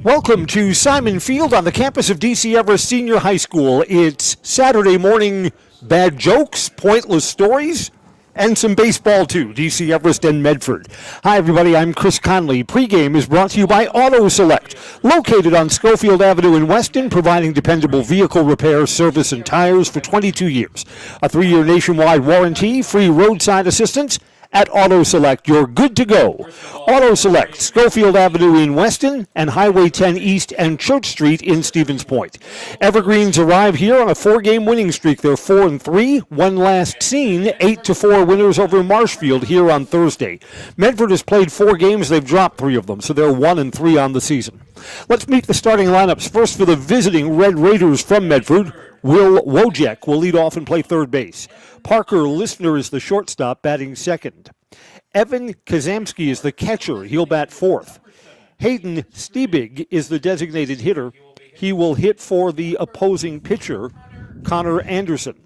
Welcome to Simon Field on the campus of DC Everest Senior High School. It's Saturday morning, bad jokes, pointless stories, and some baseball too, DC Everest and Medford. Hi everybody, I'm Chris Conley. Pre-game is brought to you by Auto Select, located on Schofield Avenue in Weston, providing dependable vehicle repair, service, and tires for 22 years. A 3-year nationwide warranty, free roadside assistance. At Auto Select, you're good to go. Auto Select, Schofield Avenue in Weston and Highway 10 East and Church Street in Stevens Point. Evergreens arrive here on a 4-game winning streak. They're 4-3, one last seen, 8-4 winners over Marshfield here on Thursday. Medford has played 4 games. They've dropped 3 of them, so they're 1-3 on the season. Let's meet the starting lineups. First for the visiting Red Raiders from Medford, Will Wojek will lead off and play third base. Parker Listner is the shortstop, batting second. Evan Kazamski is the catcher. He'll bat fourth. Hayden Stiebig is the designated hitter. He will hit for the opposing pitcher, Connor Anderson.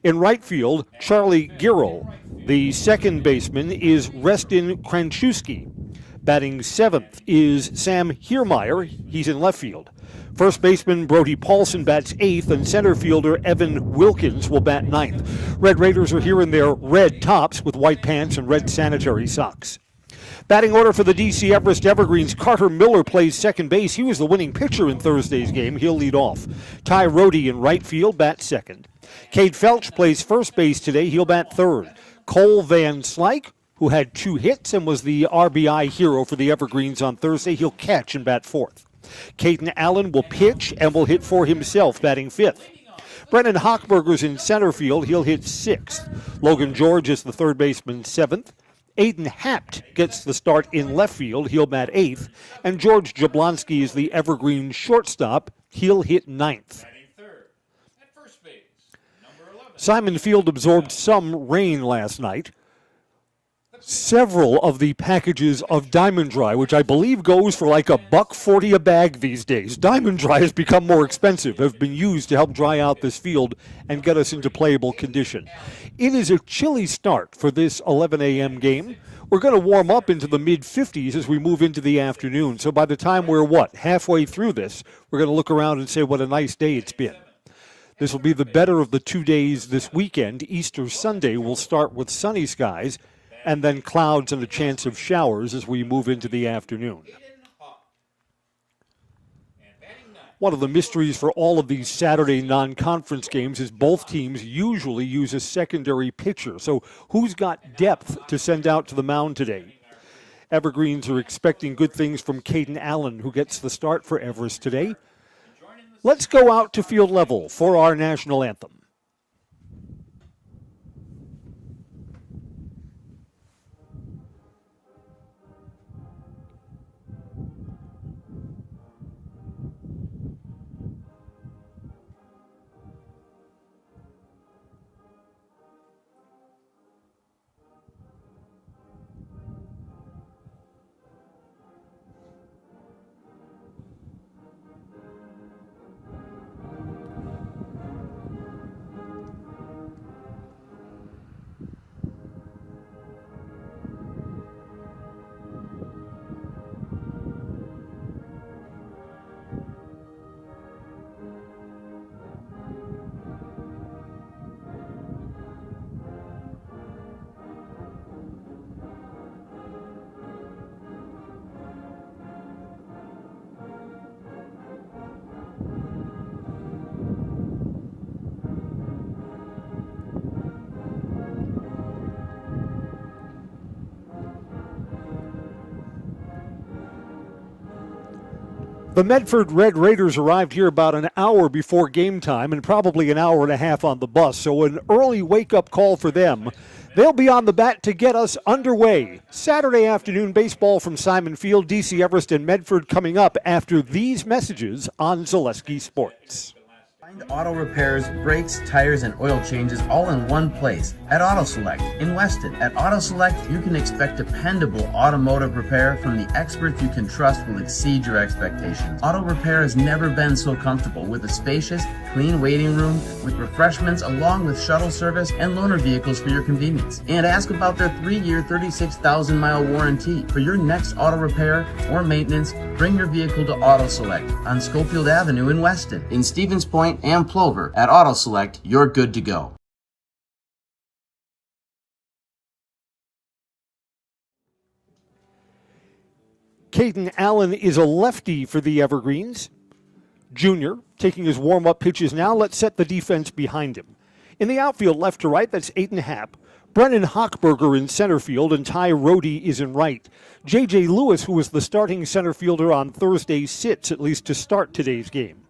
In right field, Charlie Giro. The second baseman is Reston Kranchewski. Batting seventh is Sam Hiermeyer. He's in left field. First baseman Brody Paulson bats 8th, and center fielder Evan Wilkins will bat 9th. Red Raiders are here in their red tops with white pants and red sanitary socks. Batting order for the DC Everest Evergreens, Carter Miller plays second base. He was the winning pitcher in Thursday's game. He'll lead off. Ty Rohde in right field bats second. Cade Felch plays first base today. He'll bat third. Cole Van Slyke, who had 2 hits and was the RBI hero for the Evergreens on Thursday, he'll catch and bat fourth. Caden Allen will pitch and will hit for himself, batting 5th. Brennan Hochberger's in center field. He'll hit 6th. Logan George is the third baseman, 7th. Aiden Hapt gets the start in left field. He'll bat 8th. And George Jablonski is the Evergreen shortstop. He'll hit 9th. Simon Field absorbed some rain last night. Several of the packages of Diamond Dry, which I believe goes for like $1.40 a bag these days. Diamond Dry has become more expensive, have been used to help dry out this field and get us into playable condition. It is a chilly start for this 11 a.m. game. We're going to warm up into the mid-50s as we move into the afternoon. So by the time we're, halfway through this, we're going to look around and say what a nice day it's been. This will be the better of the 2 days this weekend. Easter Sunday will start with sunny skies, and then clouds and a chance of showers as we move into the afternoon. One of the mysteries for all of these Saturday non-conference games is both teams usually use a secondary pitcher. So who's got depth to send out to the mound today? Evergreens are expecting good things from Caden Allen, who gets the start for Everest today. Let's go out to field level for our national anthem. The Medford Red Raiders arrived here about an hour before game time and probably an hour and a half on the bus, so an early wake-up call for them. They'll be on the bat to get us underway. Saturday afternoon baseball from Simon Field, DC Everest, and Medford coming up after these messages on Zaleski Sports. Find auto repairs, brakes, tires, and oil changes all in one place at Auto Select in Weston. At Auto Select, you can expect dependable automotive repair from the experts you can trust will exceed your expectations. Auto repair has never been so comfortable with a spacious, clean waiting room with refreshments along with shuttle service and loaner vehicles for your convenience. And ask about their 3-year, 36,000-mile warranty. For your next auto repair or maintenance, bring your vehicle to Auto Select on Schofield Avenue in Weston, in Stevens Point and Plover. At Auto Select, you're good to go. Caden Allen is a lefty for the Evergreens. Junior, taking his warm-up pitches now. Let's set the defense behind him. In the outfield, left to right, that's Aiden Happ. Brennan Hochberger in center field, and Ty Rohde is in right. J.J. Lewis, who was the starting center fielder on Thursday, sits at least to start today's game.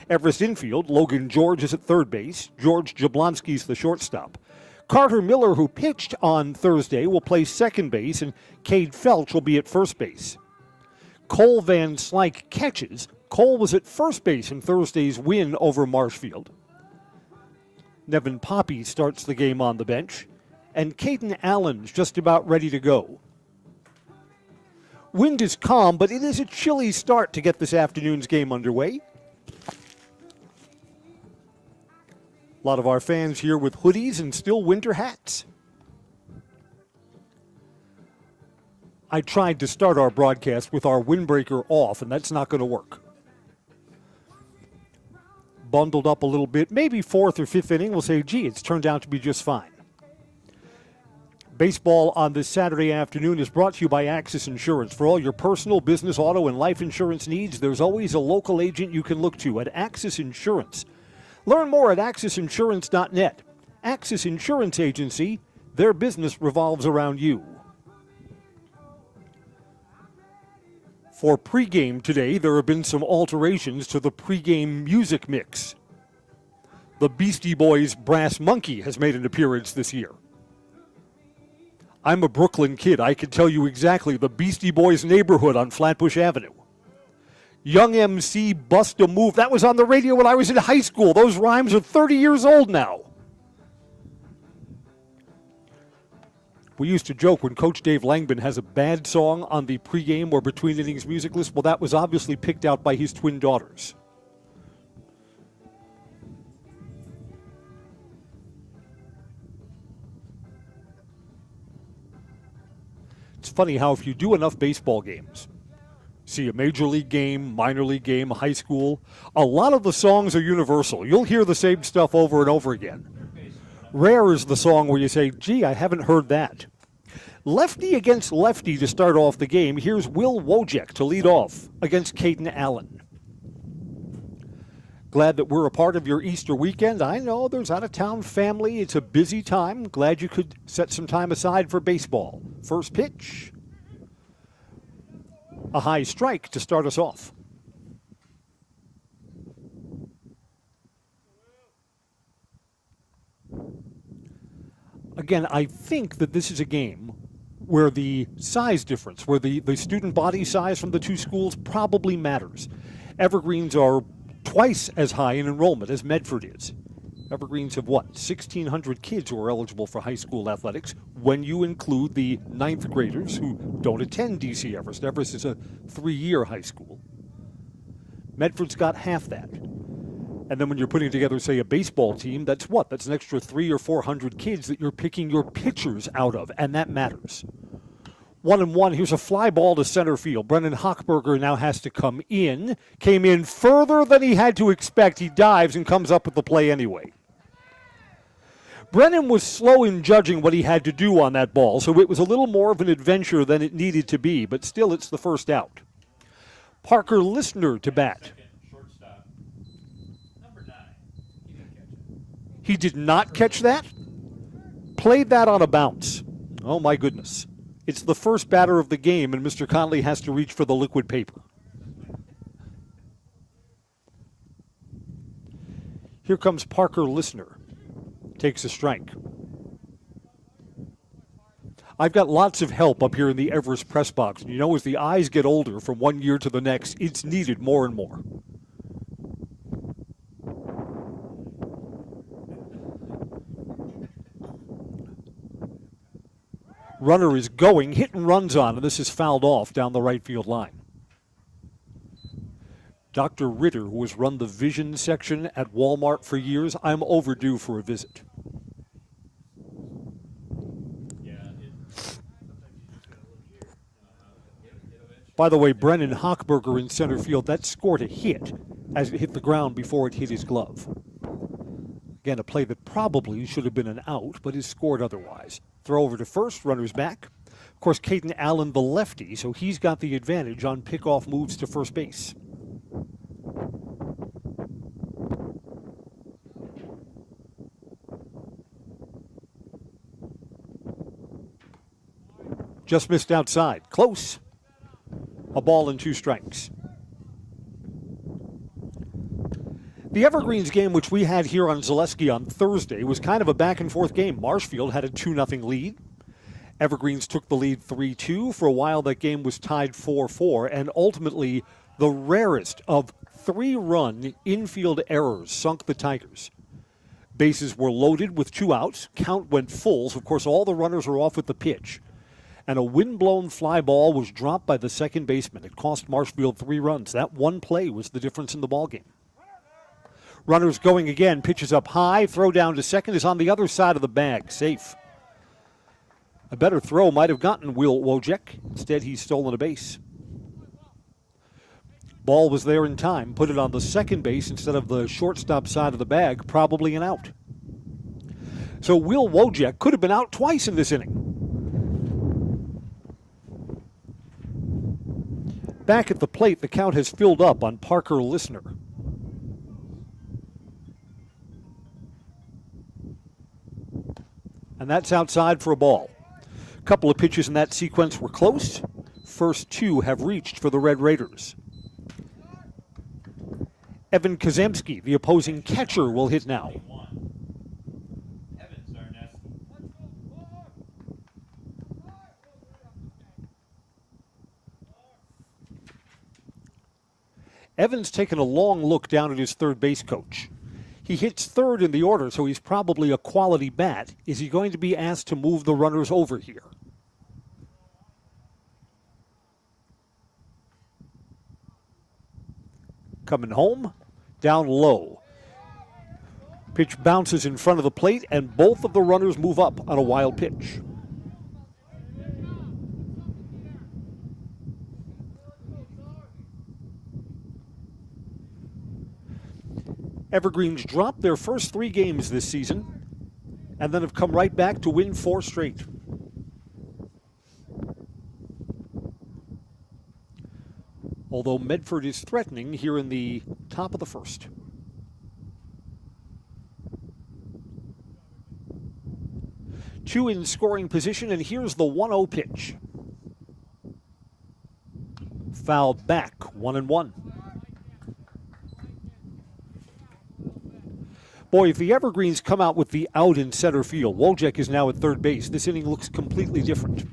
Everest infield, Logan George is at third base. George Jablonski's the shortstop. Carter Miller, who pitched on Thursday, will play second base, and Cade Felch will be at first base. Cole Van Slyke catches. Cole was at first base in Thursday's win over Marshfield. Nevin Poppy starts the game on the bench. And Caden Allen's just about ready to go. Wind is calm, but it is a chilly start to get this afternoon's game underway. A lot of our fans here with hoodies and still winter hats. I tried to start our broadcast with our windbreaker off, and that's not going to work. Bundled up a little bit, maybe fourth or fifth inning, we'll say, gee, it's turned out to be just fine. Baseball on this Saturday afternoon is brought to you by Axis Insurance. For all your personal, business, auto, and life insurance needs, there's always a local agent you can look to at Axis Insurance. Learn more at AxisInsurance.net. Axis Insurance Agency, their business revolves around you. For pregame today, there have been some alterations to the pregame music mix. The Beastie Boys' Brass Monkey has made an appearance this year. I'm a Brooklyn kid. I can tell you exactly the Beastie Boys neighborhood on Flatbush Avenue. Young MC Bust a Move. That was on the radio when I was in high school. Those rhymes are 30 years old now. We used to joke when Coach Dave Langman has a bad song on the pregame or between innings music list. Well, that was obviously picked out by his twin daughters. It's funny how if you do enough baseball games, see a major league game, minor league game, high school, a lot of the songs are universal. You'll hear the same stuff over and over again. Rare is the song where you say, gee, I haven't heard that. Lefty against lefty to start off the game. Here's Will Wojcik to lead off against Caden Allen. Glad that we're a part of your Easter weekend. I know there's out-of-town family. It's a busy time. Glad you could set some time aside for baseball. First pitch. A high strike to start us off. Again, I think that this is a game where the size difference, where the student body size from the two schools probably matters. Evergreens are twice as high in enrollment as Medford is. Evergreens have, 1,600 kids who are eligible for high school athletics when you include the ninth graders who don't attend DC Everest. Everest is a 3-year high school. Medford's got half that. And then when you're putting together, say, a baseball team, that's what? That's an extra 300 or 400 kids that you're picking your pitchers out of, and that matters. 1-1. Here's a fly ball to center field. Brennan Hochberger now has to come in. Came in further than he had to expect. He dives and comes up with the play anyway. Brennan was slow in judging what he had to do on that ball, so it was a little more of an adventure than it needed to be, but still it's the first out. Parker Listener to bat. He did not catch that? Played that on a bounce. Oh, my goodness. It's the first batter of the game, and Mr. Conley has to reach for the liquid paper. Here comes Parker Listener. Takes a strike. I've got lots of help up here in the Everest press box. And you know, as the eyes get older from one year to the next, it's needed more and more. Runner is going, hit and runs on, and this is fouled off down the right field line. Dr. Ritter, who has run the vision section at Walmart for years, I'm overdue for a visit. By the way, Brennan Hochberger in center field, that scored a hit as it hit the ground before it hit his glove. Again, a play that probably should have been an out, but is scored otherwise. Throw over to first, runners back. Of course, Caden Allen, the lefty, so he's got the advantage on pickoff moves to first base. Just missed outside. Close. A ball and 2 strikes. The Evergreens game, which we had here on Zaleski on Thursday, was kind of a back-and-forth game. Marshfield had a 2-0 lead. Evergreens took the lead 3-2. For a while, that game was tied 4-4, and ultimately, the rarest of 3-run infield errors sunk the Tigers. Bases were loaded with 2 outs. Count went full, so of course all the runners are off with the pitch. And a wind-blown fly ball was dropped by the second baseman. It cost Marshfield 3 runs. That one play was the difference in the ballgame. Runners going again. Pitches up high. Throw down to second is on the other side of the bag. Safe. A better throw might have gotten Will Wojcik. Instead, he's stolen a base. Ball was there in time. Put it on the second base instead of the shortstop side of the bag. Probably an out. So Will Wojcik could have been out twice in this inning. Back at the plate, the count has filled up on Parker Listener. And that's outside for a ball. A couple of pitches in that sequence were close. First 2 have reached for the Red Raiders. Evan Kazemski, the opposing catcher, will hit now. Evans taken a long look down at his third base coach. He hits third in the order, so he's probably a quality bat. Is he going to be asked to move the runners over here? Coming home, down low. Pitch bounces in front of the plate, and both of the runners move up on a wild pitch. Evergreens dropped their first 3 games this season and then have come right back to win 4 straight. Although Medford is threatening here in the top of the first. Two in scoring position, and here's the 1-0 pitch. Fouled back, 1-1. Boy, if the Evergreens come out with the out in center field, Wojcik is now at third base. This inning looks completely different.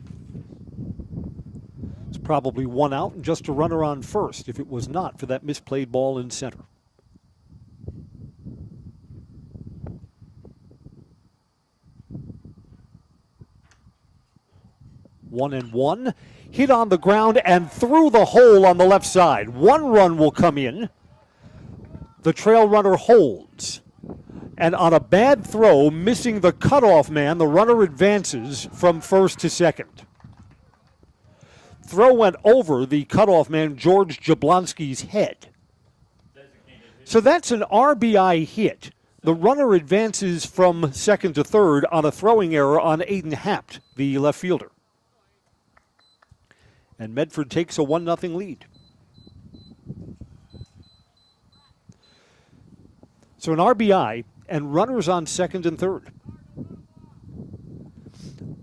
It's probably 1 out and just a runner on first if it was not for that misplayed ball in center. One and one. Hit on the ground and through the hole on the left side. 1 run will come in. The trail runner holds. And on a bad throw, missing the cutoff man, the runner advances from first to second. Throw went over the cutoff man, George Jablonski's head. So that's an RBI hit. The runner advances from second to third on a throwing error on Aiden Hapt, the left fielder. And Medford takes a 1-0 lead. So an RBI and runners on second and third.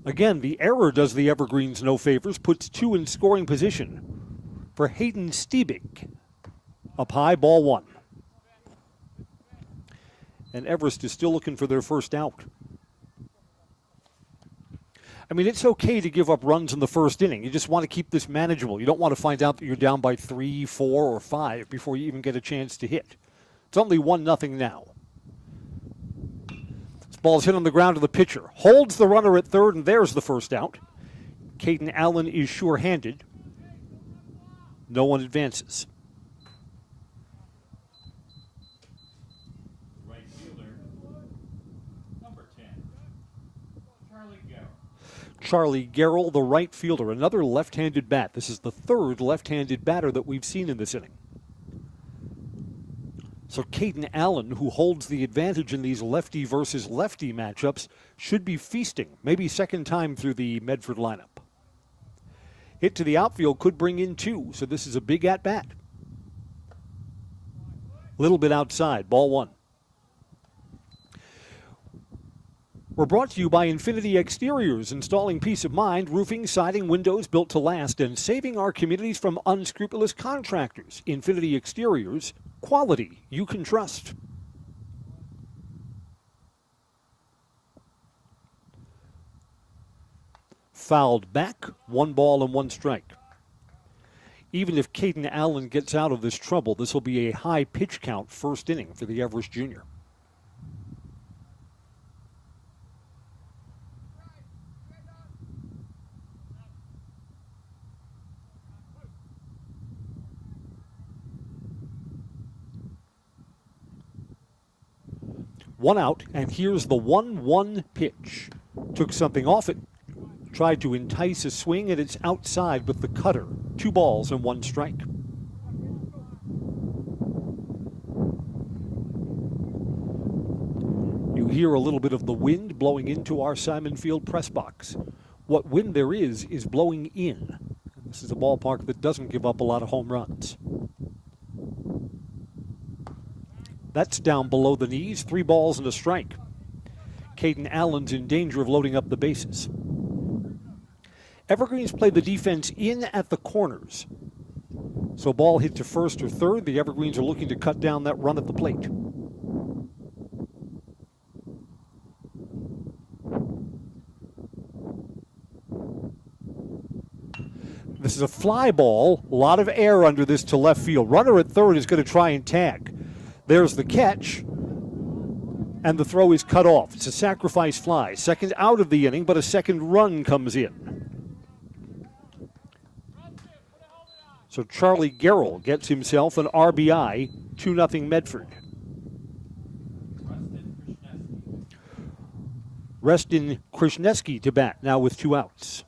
Again, the error does the Evergreens no favors, puts 2 in scoring position for Hayden Stiebig. Up high, ball 1. And Everest is still looking for their first out. I mean, it's okay to give up runs in the first inning. You just want to keep this manageable. You don't want to find out that you're down by 3, 4, or 5 before you even get a chance to hit. It's only 1-0 now. Ball's hit on the ground to the pitcher. Holds the runner at third, and there's the first out. Caden Allen is sure-handed. No one advances. Right fielder, number 10, Charlie Garrett. Charlie Garrell, the right fielder, another left-handed bat. This is the third left-handed batter that we've seen in this inning. So Caden Allen, who holds the advantage in these lefty versus lefty matchups, should be feasting, maybe second time through the Medford lineup. Hit to the outfield could bring in 2, so this is a big at-bat. Little bit outside, ball 1. We're brought to you by Infinity Exteriors, installing peace of mind, roofing, siding, windows built to last, and saving our communities from unscrupulous contractors. Infinity Exteriors, quality you can trust. Fouled back, 1 ball and 1 strike. Even if Caden Allen gets out of this trouble, this will be a high pitch count first inning for the Everest junior. One out, and here's the 1-1 pitch. Took something off it, tried to entice a swing, and it's outside with the cutter. 2 balls and 1 strike. You hear a little bit of the wind blowing into our Simon Field press box. What wind there is blowing in. This is a ballpark that doesn't give up a lot of home runs. That's down below the knees, 3 balls and a strike. Caden Allen's in danger of loading up the bases. Evergreens play the defense in at the corners. So ball hit to first or third. The Evergreens are looking to cut down that run at the plate. This is a fly ball. A lot of air under this to left field. Runner at third is going to try and tag. There's the catch, and the throw is cut off. It's a sacrifice fly. Second out of the inning, but a second run comes in. So Charlie Garrell gets himself an RBI, 2-0 Medford. Reston Krishneski to bat, now with 2 outs.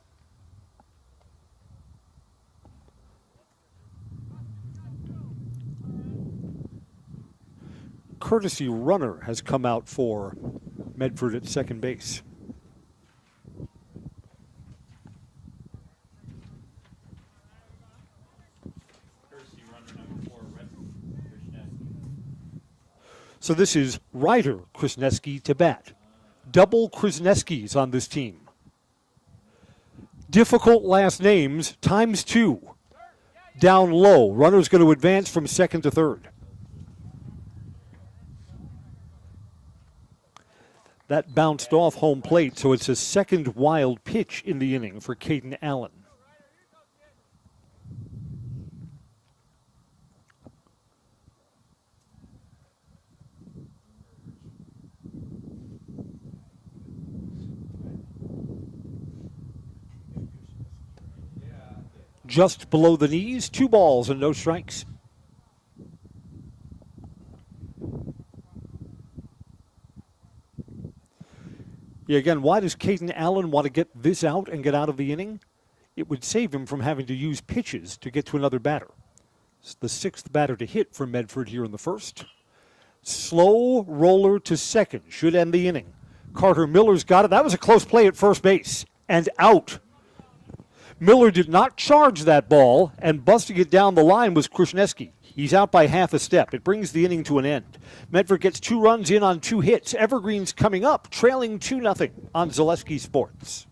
Courtesy runner has come out for Medford at second base. So this is Ryder Krasneski to bat. Double Krasneskis on this team. Difficult last names times 2. Down low. Runner's going to advance from second to third. That bounced off home plate, so it's a second wild pitch in the inning for Caden Allen. Just below the knees, 2 balls and no strikes. Yeah, again, why does Caden Allen want to get this out and get out of the inning? It would save him from having to use pitches to get to another batter. It's the 6th batter to hit for Medford here in the first. Slow roller to second. Should end the inning. Carter Miller's got it. That was a close play at first base. And out. Miller did not charge that ball, and busting it down the line was Krasneski. He's out by half a step. It brings the inning to an end. Medford gets 2 runs in on 2 hits. Evergreens coming up, trailing 2-0 on Zaleski Sports.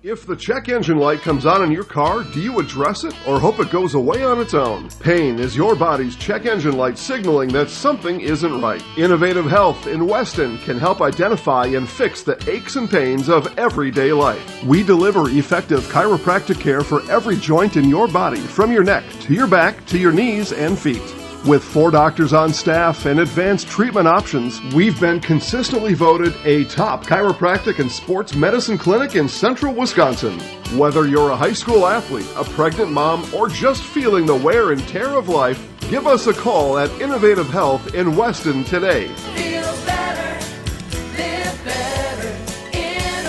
If the check engine light comes on in your car, do you address it or hope it goes away on its own? Pain is your body's check engine light signaling that something isn't right. Innovative Health in Weston can help identify and fix the aches and pains of everyday life. We deliver effective chiropractic care for every joint in your body, from your neck to your back to your knees and feet. With 4 doctors on staff and advanced treatment options, we've been consistently voted a top chiropractic and sports medicine clinic in central Wisconsin. Whether you're a high school athlete, a pregnant mom, or just feeling the wear and tear of life, give us a call at Innovative Health in Weston today. Feel better, live better, Innovative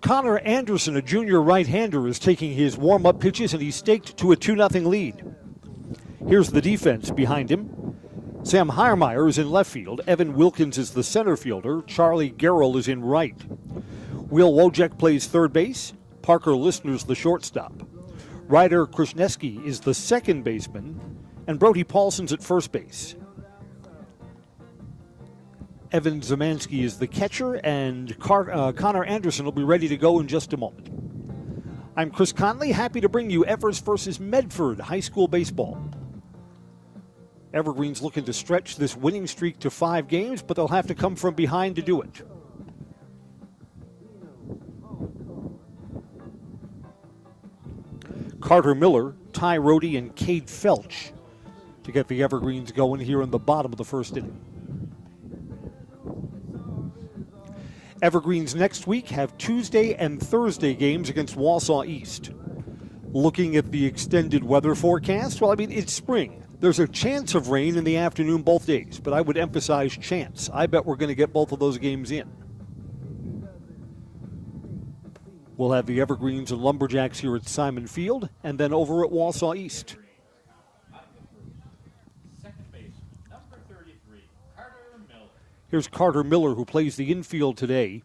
Connor Anderson, a junior right-hander, is taking his warm-up pitches, and he's staked to a 2-0 lead. Here's the defense behind him. Sam Heiermeyer is in left field. Evan Wilkins is the center fielder. Charlie Garrell is in right. Will Wojcik plays third base. Parker Listener's the shortstop. Ryder Krasneski is the second baseman. And Brody Paulson's at first base. Evan Zemansky is the catcher, and Connor Anderson will be ready to go in just a moment. I'm Chris Conley, happy to bring you Everest versus Medford high school baseball. Evergreen's looking to stretch this winning streak to 5 games, but they'll have to come from behind to do it. Carter Miller, Ty Rohde, and Cade Felch to get the Evergreens going here in the bottom of the first inning. Evergreens next week have Tuesday and Thursday games against Wausau East. Looking at the extended weather forecast, well, I mean, it's spring. There's a chance of rain in the afternoon both days, but I would emphasize chance. I bet we're going to get both of those games in. We'll have the Evergreens and Lumberjacks here at Simon Field, and then over at Wausau East. Here's Carter Miller, who plays the infield today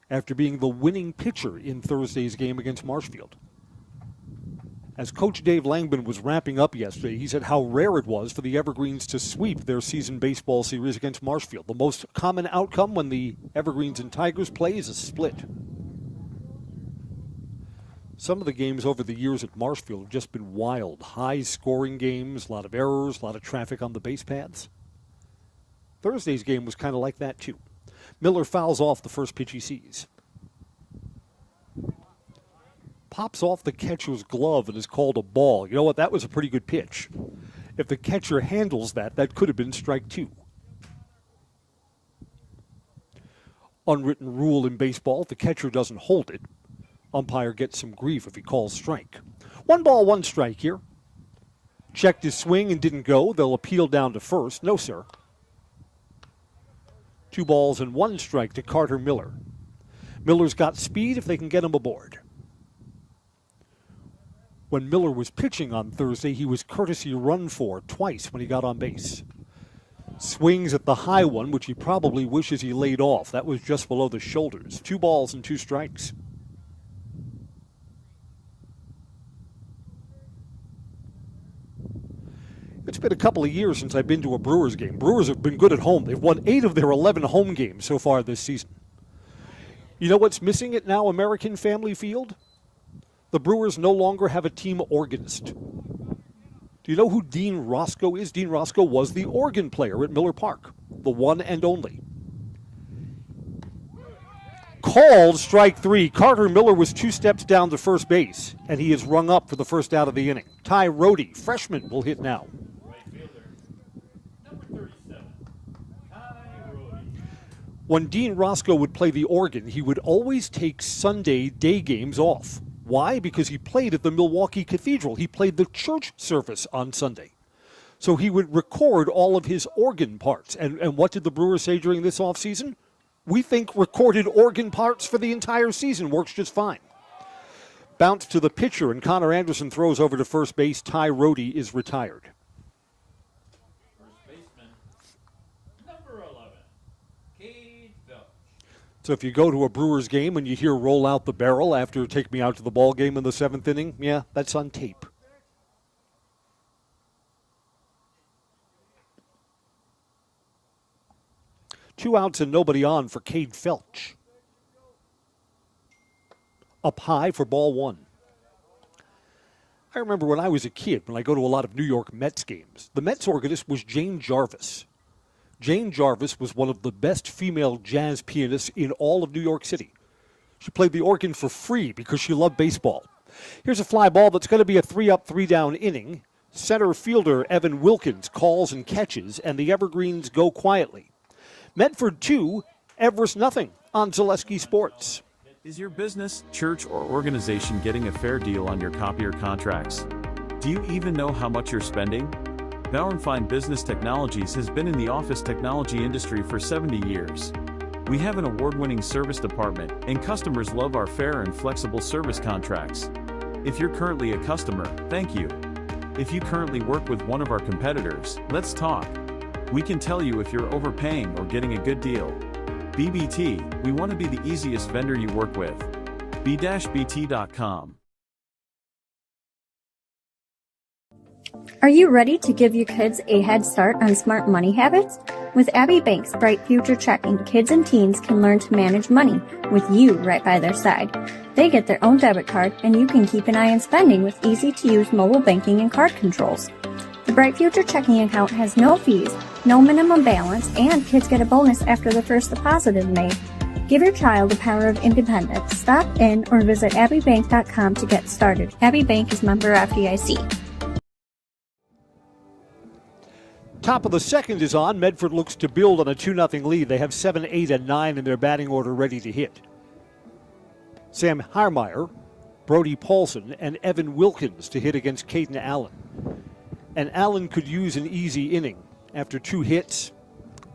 after being the winning pitcher in Thursday's game against Marshfield. As Coach Dave Langman was wrapping up yesterday, he said how rare it was for the Evergreens to sweep their season baseball series against Marshfield. The most common outcome when the Evergreens and Tigers play is a split. Some of the games over the years at Marshfield have just been wild. High-scoring games, a lot of errors, a lot of traffic on the base paths. Thursday's game was kind of like that, too. Miller fouls off the first pitch he sees. Pops off the catcher's glove and is called a ball. You know what? That was a pretty good pitch. If the catcher handles that, that could have been strike 2. Unwritten rule in baseball, if the catcher doesn't hold it, umpire gets some grief if he calls strike. 1 ball, 1 strike here. Checked his swing and didn't go. They'll appeal down to first. No, sir. 2 balls and 1 strike to Carter Miller. Miller's got speed if they can get him aboard. When Miller was pitching on Thursday, he was courtesy run for twice when he got on base. Swings at the high one, which he probably wishes he laid off. That was just below the shoulders. 2 balls and 2 strikes. It's been a couple of years since I've been to a Brewers game. Brewers have been good at home. They've won 8 of their 11 home games so far this season. You know what's missing at now American Family Field? The Brewers no longer have a team organist. Do you know who Dean Roscoe is? Dean Roscoe was the organ player at Miller Park, the one and only. Called strike 3. Carter Miller was 2 steps down to first base, and he is rung up for the first out of the inning. Ty Rohde, freshman, will hit now. When Dean Roscoe would play the organ, he would always take Sunday day games off. Why? Because he played at the Milwaukee Cathedral. He played the church service on Sunday. So he would record all of his organ parts. And what did the Brewers say during this offseason? We think recorded organ parts for the entire season works just fine. Bounce to the pitcher, and Connor Anderson throws over to first base. Ty Rohde is retired. So if you go to a Brewers game and you hear roll out the barrel after take me out to the ball game in the 7th inning, yeah, that's on tape. Two outs and nobody on for Cade Felch. Up high for ball 1. I remember when I was a kid, when I go to a lot of New York Mets games, the Mets organist was Jane Jarvis. Jane Jarvis was one of the best female jazz pianists in all of New York City. She played the organ for free because she loved baseball. Here's a fly ball that's going to be a 3-up, 3-down inning. Center fielder Evan Wilkins calls and catches, and the Evergreens go quietly. Medford 2, Everest nothing on Zaleski Sports. Is your business, church, or organization getting a fair deal on your copier contracts? Do you even know how much you're spending? Bauer & Fine Business Technologies has been in the office technology industry for 70 years. We have an award-winning service department, and customers love our fair and flexible service contracts. If you're currently a customer, thank you. If you currently work with one of our competitors, let's talk. We can tell you if you're overpaying or getting a good deal. BBT, we want to be the easiest vendor you work with. b-bt.com. Are you ready to give your kids a head start on smart money habits? With Abbey Bank's Bright Future Checking, kids and teens can learn to manage money with you right by their side. They get their own debit card, and you can keep an eye on spending with easy-to-use mobile banking and card controls. The Bright Future Checking account has no fees, no minimum balance, and kids get a bonus after the first deposit is made. Give your child the power of independence. Stop in or visit abbeybank.com to get started. Abbey Bank is member FDIC. Top of the second is on. Medford looks to build on a 2-0 lead. They have 7, 8, and 9 in their batting order ready to hit. Sam Harmeyer, Brody Paulson, and Evan Wilkins to hit against Caden Allen. And Allen could use an easy inning after 2 hits,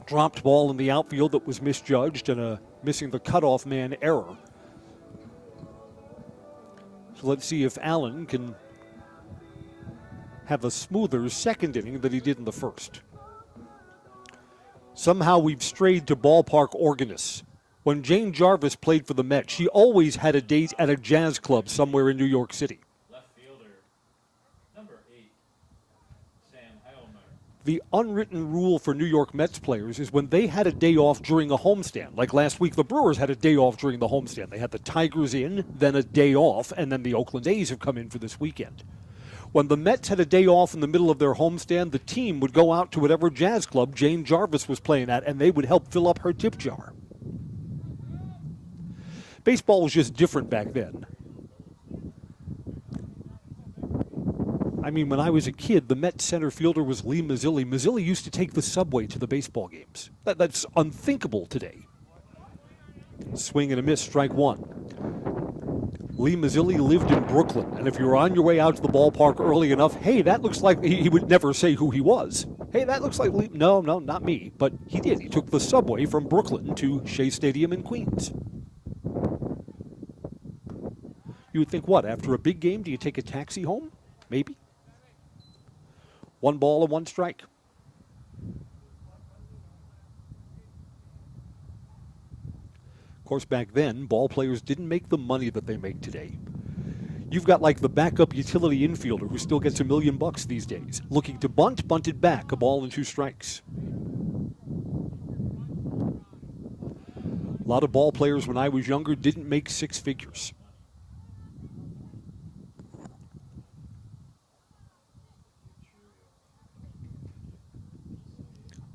dropped ball in the outfield that was misjudged, and a missing the cutoff man error. So let's see if Allen can have a smoother second inning than he did in the first. Somehow we've strayed to ballpark organists. When Jane Jarvis played for the Mets, she always had a date at a jazz club somewhere in New York City. Left fielder, number 8, Sam Heilmer. The unwritten rule for New York Mets players is when they had a day off during a homestand. Like last week, the Brewers had a day off during the homestand. They had the Tigers in, then a day off, and then the Oakland A's have come in for this weekend. When the Mets had a day off in the middle of their homestand, the team would go out to whatever jazz club Jane Jarvis was playing at, and they would help fill up her tip jar. Baseball was just different back then. I mean, when I was a kid, the Mets center fielder was Lee Mazzilli. Mazzilli used to take the subway to the baseball games. That's unthinkable today. Swing and a miss, strike one. Lee Mazzilli lived in Brooklyn, and if you were on your way out to the ballpark early enough, hey, that looks like, he would never say who he was. Hey, that looks like Lee. No, not me, but he did. He took the subway from Brooklyn to Shea Stadium in Queens. You would think, what, after a big game, do you take a taxi home? Maybe. 1 ball and 1 strike. Of course, back then, ball players didn't make the money that they make today. You've got like the backup utility infielder who still gets $1 million these days. Looking to bunt, bunted back, 1 ball and 2 strikes. A lot of ball players when I was younger didn't make 6 figures.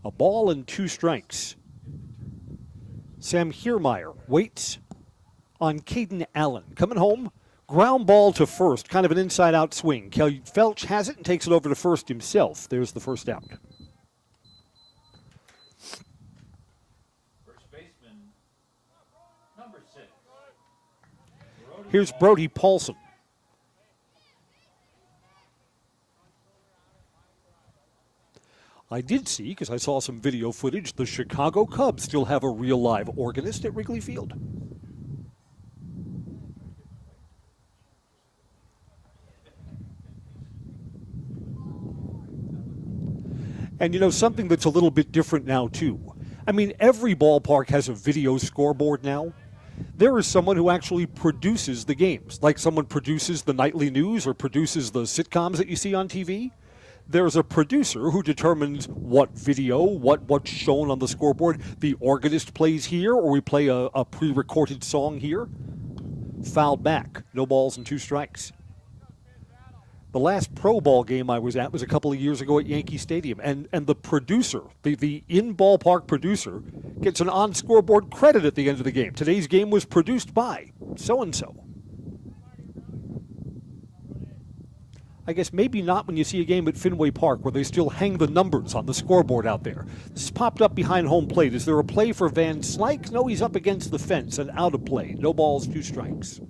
A ball and 2 strikes. Sam Hiermeyer waits on Caden Allen. Coming home, ground ball to first, kind of an inside-out swing. Kelly Felch has it and takes it over to first himself. There's the first out. First baseman, number 6. Here's Brody Paulson. I did see, because I saw some video footage, the Chicago Cubs still have a real live organist at Wrigley Field. And you know, something that's a little bit different now, too. I mean, every ballpark has a video scoreboard now. There is someone who actually produces the games, like someone produces the nightly news or produces the sitcoms that you see on TV. There's a producer who determines what video, what's shown on the scoreboard. The organist plays here, or we play a pre-recorded song here. Fouled back, no balls and 2 strikes. The last pro ball game I was at was a couple of years ago at Yankee Stadium, and the producer, the in-ballpark producer, gets an on-scoreboard credit at the end of the game. Today's game was produced by so-and-so. I guess maybe not when you see a game at Fenway Park where they still hang the numbers on the scoreboard out there. This is popped up behind home plate. Is there a play for Van Slyke? No, he's up against the fence and out of play. No balls, 2 strikes.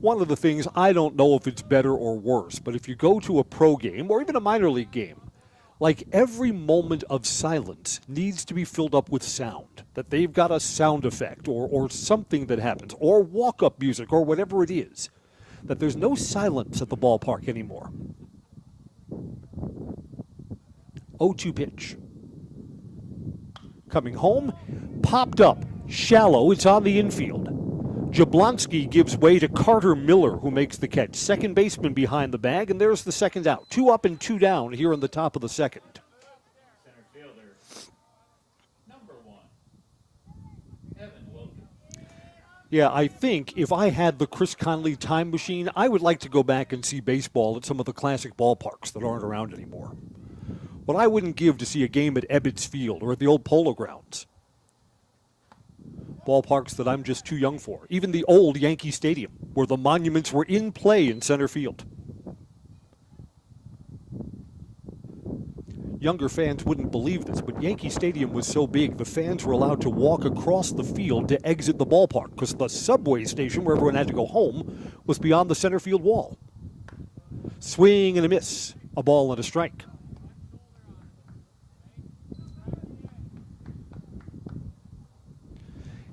One of the things, I don't know if it's better or worse, but if you go to a pro game or even a minor league game, Like every moment of silence needs to be filled up with sound, that they've got a sound effect or something that happens, or walk-up music or whatever it is, that there's no silence at the ballpark anymore. 0-2 pitch. Coming home, popped up, shallow, it's on the infield. Jablonski gives way to Carter Miller, who makes the catch. Second baseman behind the bag, and there's the second out. 2 up and 2 down here in the top of the second. Center fielder, number 1, Evan Wilkins. Yeah, I think if I had the Chris Conley time machine, I would like to go back and see baseball at some of the classic ballparks that aren't around anymore. What I wouldn't give to see a game at Ebbets Field or at the old Polo Grounds. Ballparks that I'm just too young for. Even the old Yankee Stadium, where the monuments were in play in center field. Younger fans wouldn't believe this, but Yankee Stadium was so big, the fans were allowed to walk across the field to exit the ballpark because the subway station where everyone had to go home was beyond the center field wall. Swing and a miss, a ball and a strike.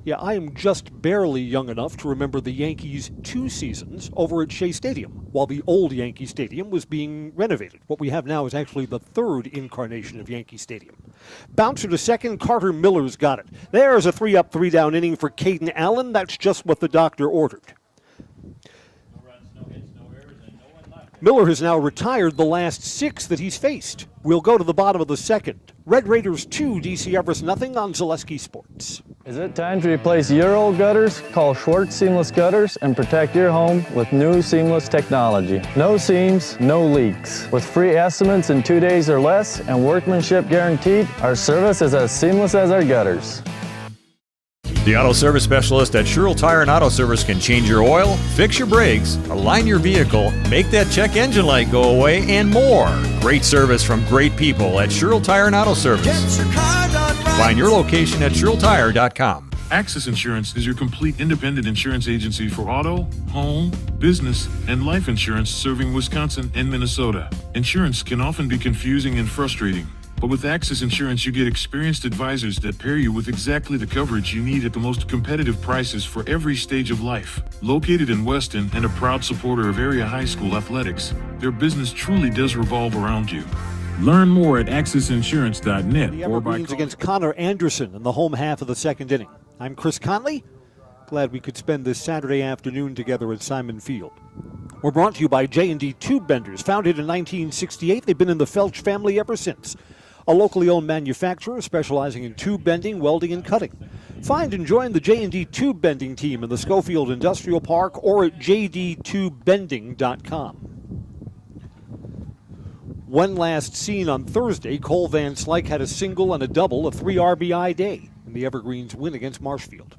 Yeah, I am just barely young enough to remember the Yankees' 2 seasons over at Shea Stadium, while the old Yankee Stadium was being renovated. What we have now is actually the 3rd incarnation of Yankee Stadium. Bouncer to second, Carter Miller's got it. There's a 3-up, 3-down inning for Caden Allen. That's just what the doctor ordered. No runs, no hits, no errors, and no one left. Miller has now retired the last 6 that he's faced. We'll go to the bottom of the second. Red Raiders 2, DC Everest nothing on Zaleski Sports. Is it time to replace your old gutters? Call Schwartz Seamless Gutters and protect your home with new seamless technology. No seams, no leaks. With free estimates in 2 days or less and workmanship guaranteed, our service is as seamless as our gutters. The auto service specialist at Sherrill Tire and Auto Service can change your oil, fix your brakes, align your vehicle, make that check engine light go away, and more. Great service from great people at Sherrill Tire and Auto Service. Find your location at SherrillTire.com. Access Insurance is your complete independent insurance agency for auto, home, business, and life insurance serving Wisconsin and Minnesota. Insurance can often be confusing and frustrating. But with Access Insurance, you get experienced advisors that pair you with exactly the coverage you need at the most competitive prices for every stage of life. Located in Weston and a proud supporter of area high school athletics, their business truly does revolve around you. Learn more at accessinsurance.net The or by Evergreens against Connor Anderson in the home half of the second inning. I'm Chris Conley. Glad we could spend this Saturday afternoon together at Simon Field. We're brought to you by J&D Tube Benders. Founded in 1968, they've been in the Felch family ever since. A locally owned manufacturer specializing in tube bending, welding, and cutting. Find and join the J&D Tube Bending team in the Schofield Industrial Park or at jdtubebending.com. When last seen on Thursday, Cole Van Slyke had a single and a double, a 3 RBI day in the Evergreens win against Marshfield.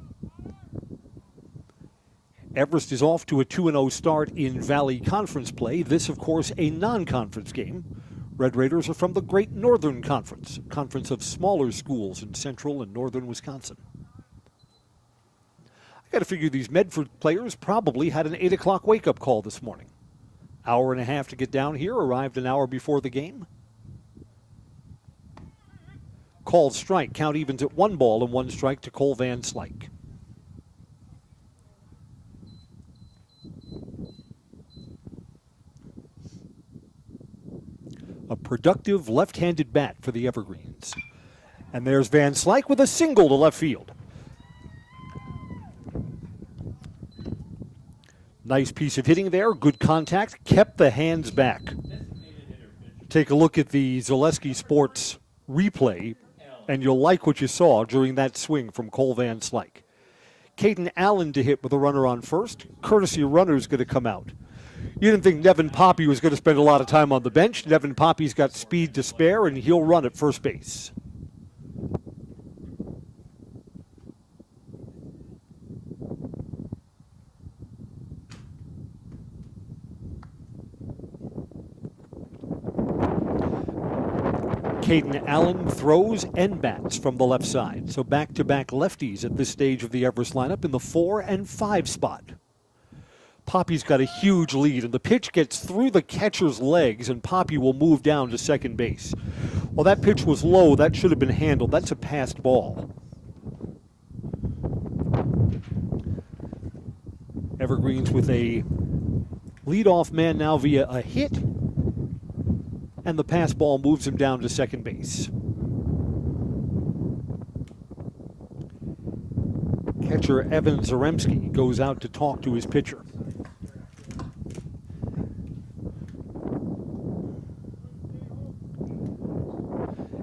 Everest is off to a 2-0 start in Valley Conference play. This, of course, a non-conference game. Red Raiders are from the Great Northern Conference, a conference of smaller schools in central and northern Wisconsin. I got to figure these Medford players probably had an 8 o'clock wake-up call this morning. Hour and a half to get down here, arrived an hour before the game. Called strike, count evens at 1 ball and 1 strike to Cole Van Slyke. A productive left-handed bat for the Evergreens. And there's Van Slyke with a single to left field. Nice piece of hitting there, good contact, kept the hands back. Take a look at the Zaleski Sports replay, and you'll like what you saw during that swing from Cole Van Slyke. Caden Allen to hit with a runner on first. Courtesy runner's going to come out. You didn't think Nevin Poppy was going to spend a lot of time on the bench. Nevin Poppy's got speed to spare, and he'll run at first base. Caden Allen throws and bats from the left side. So back-to-back lefties at this stage of the Everest lineup in the 4 and 5 spot. Poppy's got a huge lead, and the pitch gets through the catcher's legs, and Poppy will move down to second base. Well, that pitch was low. That should have been handled. That's a passed ball. Evergreens with a leadoff man now via a hit, and the pass ball moves him down to second base. Catcher Evan Zaremski goes out to talk to his pitcher.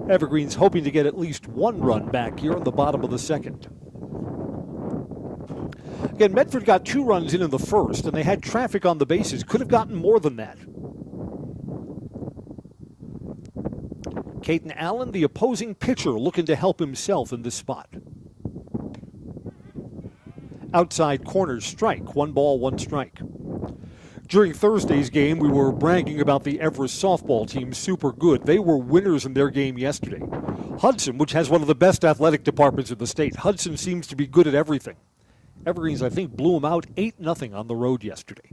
Evergreens hoping to get at least one run back here in the bottom of the second. Again, Medford got 2 runs in the first, and they had traffic on the bases. Could have gotten more than that. Caden Allen, the opposing pitcher, looking to help himself in this spot. Outside corner strike, 1 ball, 1 strike. During Thursday's game, we were bragging about the Everest softball team, super good. They were winners in their game yesterday. Hudson, which has one of the best athletic departments in the state, Hudson seems to be good at everything. Evergreens, I think, blew them out 8-0 on the road yesterday.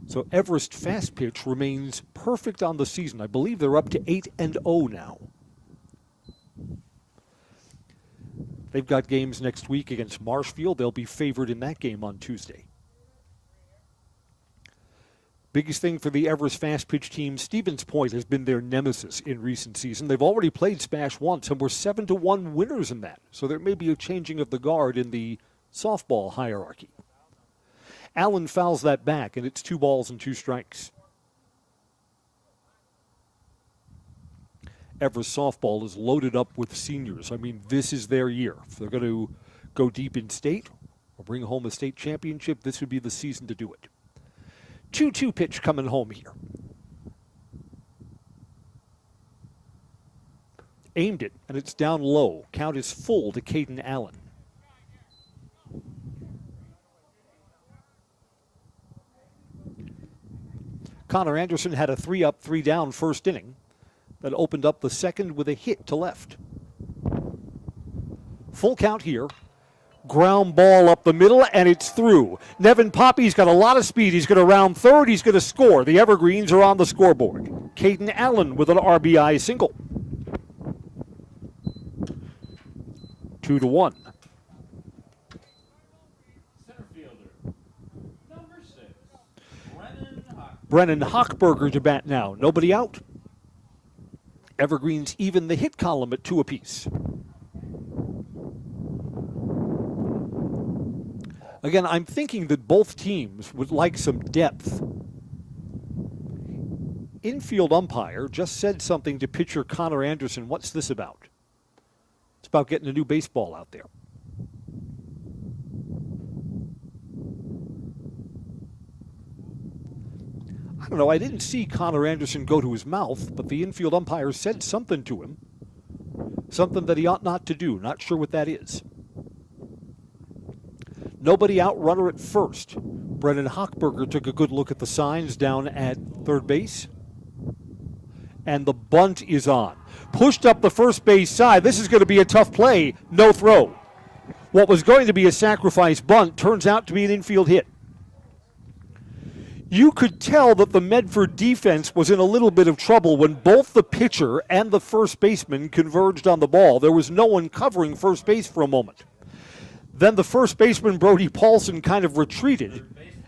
So Everest fast pitch remains perfect on the season. I believe they're up to 8-0 now. They've got games next week against Marshfield. They'll be favored in that game on Tuesday. Biggest thing for the Everest fast pitch team, Stevens Point has been their nemesis in recent season. They've already played Spash once and were 7-1 winners in that. So there may be a changing of the guard in the softball hierarchy. Allen fouls that back, and it's 2 balls and 2 strikes. Everest softball is loaded up with seniors. I mean, this is their year. If they're going to go deep in state or bring home a state championship, this would be the season to do it. 2-2 pitch coming home here. Aimed it, and it's down low. Count is full to Caden Allen. Connor Anderson had a 3-up, 3-down first inning that opened up the second with a hit to left. Full count here. Ground ball up the middle, and it's through. Nevin Poppy's got a lot of speed. He's going to round third. He's going to score. The Evergreens are on the scoreboard. Caden Allen with an RBI single. 2-1. Center fielder, number 6, Brennan Hochberger to bat now. Nobody out. Evergreens even the hit column at 2 apiece. Again, I'm thinking that both teams would like some depth. Infield umpire just said something to pitcher Connor Anderson. What's this about? It's about getting a new baseball out there. I don't know, I didn't see Connor Anderson go to his mouth, but the infield umpire said something to him. Something that he ought not to do. Not sure what that is. Nobody out, runner at first. Brennan Hochberger took a good look at the signs down at third base. And the bunt is on. Pushed up the first base side. This is going to be a tough play. No throw. What was going to be a sacrifice bunt turns out to be an infield hit. You could tell that the Medford defense was in a little bit of trouble when both the pitcher and the first baseman converged on the ball. There was no one covering first base for a moment. Then the first baseman, Brody Paulson, kind of retreated,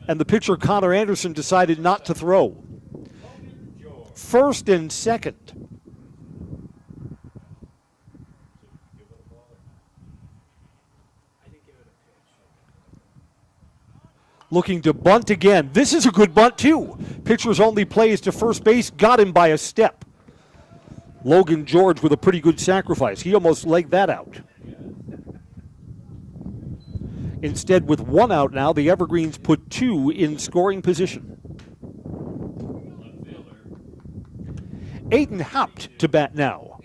and the pitcher, Connor Anderson, decided not to throw. First and second. Looking to bunt again. This is a good bunt, too. Pitcher's only play is to first base. Got him by a step. Logan George with a pretty good sacrifice. He almost legged that out. Instead, with 1 out now, the Evergreens put 2 in scoring position. Aiden Haupt to bat now.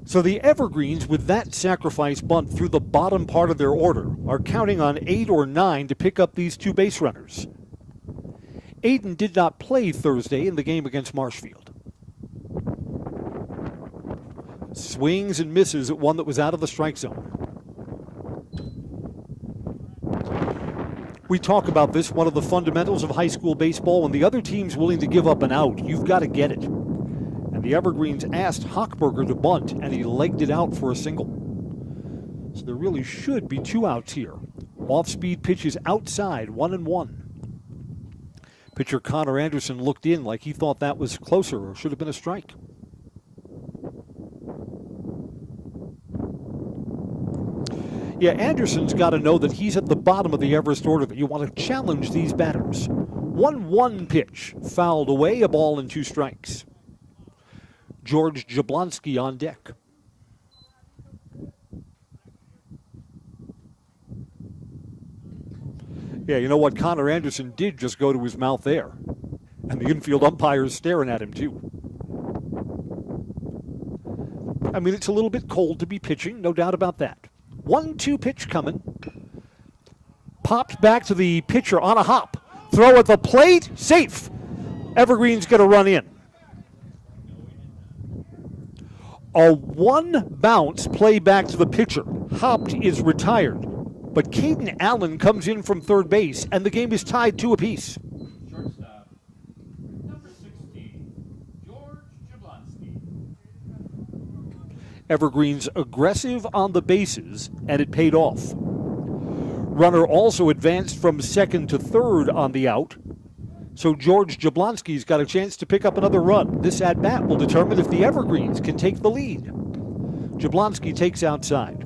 So the Evergreens, with that sacrifice bunt through the bottom part of their order, are counting on 8 or 9 to pick up these 2 base runners. Aiden did not play Thursday in the game against Marshfield. Swings and misses at one that was out of the strike zone. We talk about this, one of the fundamentals of high school baseball. When the other team's willing to give up an out, you've got to get it. And the Evergreens asked Hochberger to bunt, and he legged it out for a single. So there really should be 2 outs here. Off-speed pitches outside, 1-1. Pitcher Connor Anderson looked in like he thought that was closer or should have been a strike. Yeah, Anderson's got to know that he's at the bottom of the Everest order, that you want to challenge these batters. 1-1 pitch, fouled away, a ball and 2 strikes. George Jablonski on deck. Yeah, you know what? Connor Anderson did just go to his mouth there. And the infield umpire's staring at him, too. I mean, it's a little bit cold to be pitching, no doubt about that. 1-2 pitch coming. Popped back to the pitcher on a hop. Throw at the plate, safe. Evergreen's going to run in. A 1 bounce play back to the pitcher. Hopped is retired. But Caden Allen comes in from third base, and the game is tied 2 apiece. Shortstop, number 16, George Jablonski. Evergreen's aggressive on the bases, and it paid off. Runner also advanced from second to third on the out, so George Jablonski's got a chance to pick up another run. This at-bat will determine if the Evergreens can take the lead. Jablonski takes outside.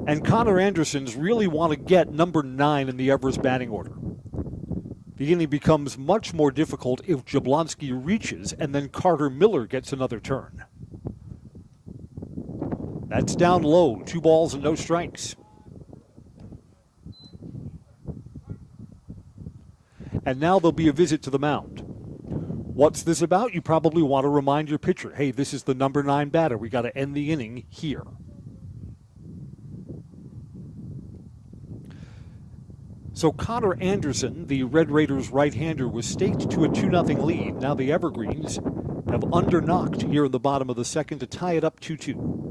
And Connor Anderson's really want to get number 9 in the Everest batting order. The inning becomes much more difficult if Jablonski reaches and then Carter Miller gets another turn. That's down low, 2 balls and no strikes. And now there'll be a visit to the mound. What's this about? You probably want to remind your pitcher, hey, this is the number 9 batter. We got to end the inning here. So Connor Anderson, the Red Raiders right-hander, was staked to a 2-0 lead. Now the Evergreens have under-knocked here in the bottom of the second to tie it up 2-2.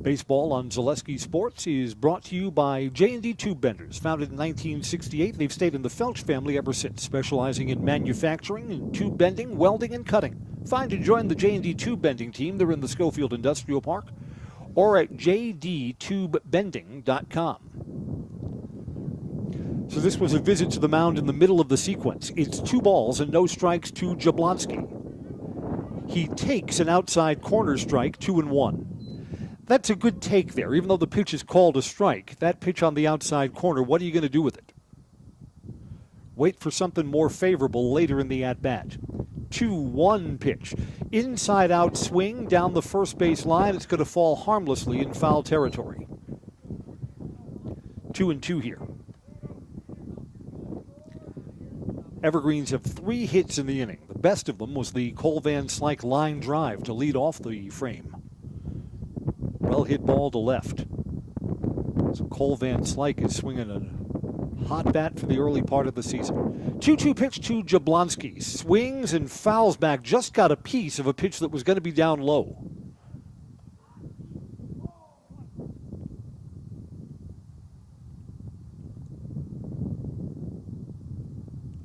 Baseball on Zaleski Sports is brought to you by J&D Tube Benders. Founded in 1968, they've stayed in the Felch family ever since, specializing in manufacturing and tube bending, welding, and cutting. Find and join the J&D Tube Bending team. They're in the Schofield Industrial Park, or at jdtubebending.com. So this was a visit to the mound in the middle of the sequence. It's 2 balls and no strikes to Jablonski. He takes an outside corner strike, 2-1. That's a good take there, even though the pitch is called a strike. That pitch on the outside corner, what are you going to do with it? Wait for something more favorable later in the at-bat. 2-1 pitch. Inside out swing down the first base line. It's going to fall harmlessly in foul territory. 2-2 here. Evergreens have 3 hits in the inning. The best of them was the Cole Van Slyke line drive to lead off the frame. Well hit ball to left. So Cole Van Slyke is swinging a hot bat for the early part of the season. 2-2 pitch to Jablonski. Swings and fouls back. Just got a piece of a pitch that was going to be down low.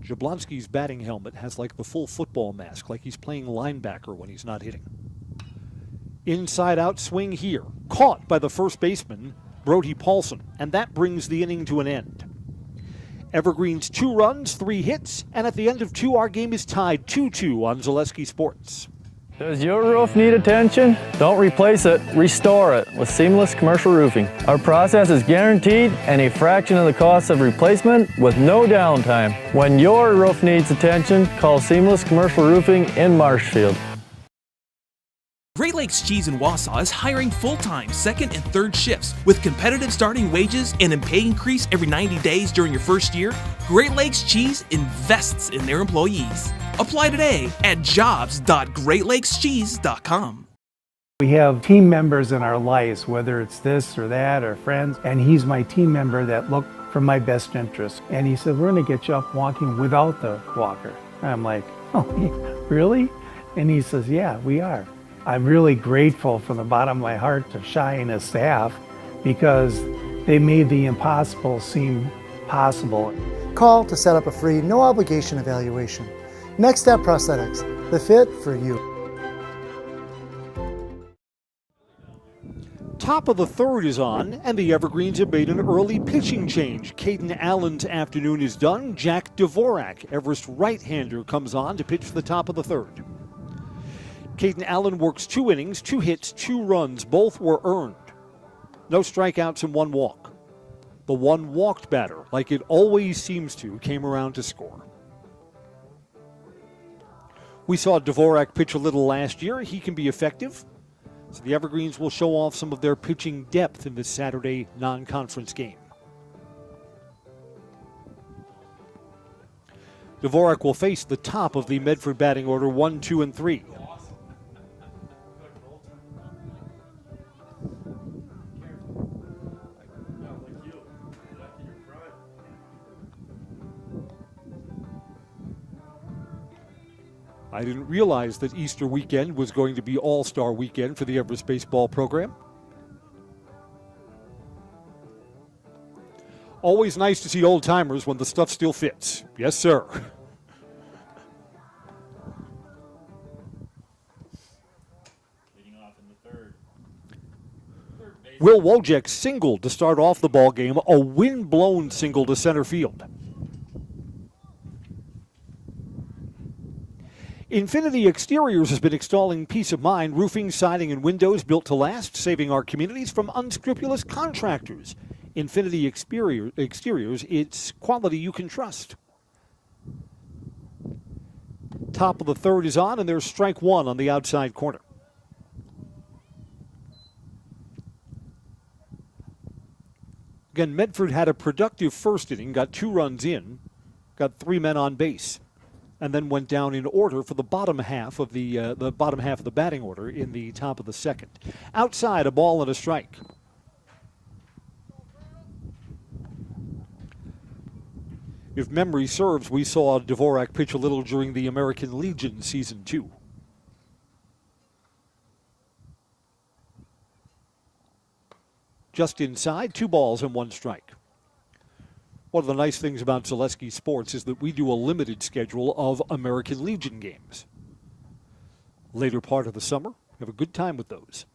Jablonski's batting helmet has like the full football mask, like he's playing linebacker when he's not hitting. Inside out swing here. Caught by the first baseman, Brody Paulson, and that brings the inning to an end. Evergreens 2 runs, 3 hits, and at the end of 2, our game is tied 2-2 on Zaleski Sports. Does your roof need attention? Don't replace it, restore it with Seamless Commercial Roofing. Our process is guaranteed and a fraction of the cost of replacement with no downtime. When your roof needs attention, call Seamless Commercial Roofing in Marshfield. Great Lakes Cheese in Wausau is hiring full-time second and third shifts with competitive starting wages and a pay increase every 90 days during your first year. Great Lakes Cheese invests in their employees. Apply today at jobs.greatlakescheese.com. We have team members in our lives, whether it's this or that or friends, and he's my team member that looked for my best interest. And he said, we're going to get you up walking without the walker. And I'm like, oh, really? And he says, yeah, we are. I'm really grateful from the bottom of my heart to Shai and his staff because they made the impossible seem possible. Call to set up a free, no obligation evaluation. Next Step Prosthetics, the fit for you. Top of the third is on, and the Evergreens have made an early pitching change. Caden Allen's afternoon is done. Jack Dvorak, Everest right-hander, comes on to pitch for the top of the third. Caden Allen works 2 innings, 2 hits, 2 runs. Both were earned. No strikeouts and 1 walk. The one walked batter, like it always seems to, came around to score. We saw Dvorak pitch a little last year. He can be effective. So the Evergreens will show off some of their pitching depth in this Saturday non-conference game. Dvorak will face the top of the Medford batting order, 1, 2, and 3. I didn't realize that Easter weekend was going to be All-Star weekend for the Everest baseball program. Always nice to see old-timers when the stuff still fits. Yes, sir. Leading off in the third. Will Wojcik singled to start off the ball game, a wind-blown single to center field. Infinity Exteriors has been installing peace of mind, roofing, siding, and windows built to last, saving our communities from unscrupulous contractors. Infinity Exteriors, it's quality you can trust. Top of the third is on, and there's strike 1 on the outside corner. Again, Medford had a productive first inning, got 2 runs in, got 3 men on base, and then went down in order for the bottom half of the batting order in the top of the second. Outside, a ball and a strike. If memory serves, we saw Dvorak pitch a little during the American Legion Season 2. Just inside, 2 balls and 1 strike. One of the nice things about Zaleski Sports is that we do a limited schedule of American Legion games. Later part of the summer, have a good time with those.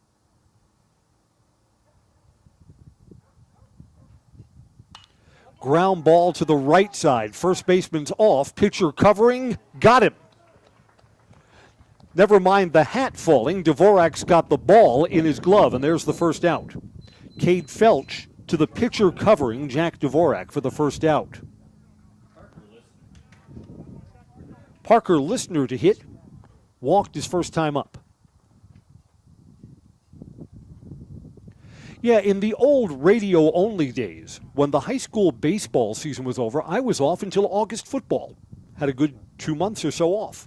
Ground ball to the right side. First baseman's off. Pitcher covering. Got him. Never mind the hat falling. Dvorak's got the ball in his glove, and there's the first out. Cade Felch to the pitcher covering Jack Dvorak for the first out. Parker Listener to hit. Walked his first time up. Yeah, in the old radio-only days, when the high school baseball season was over, I was off until August football. Had a good 2 months or so off.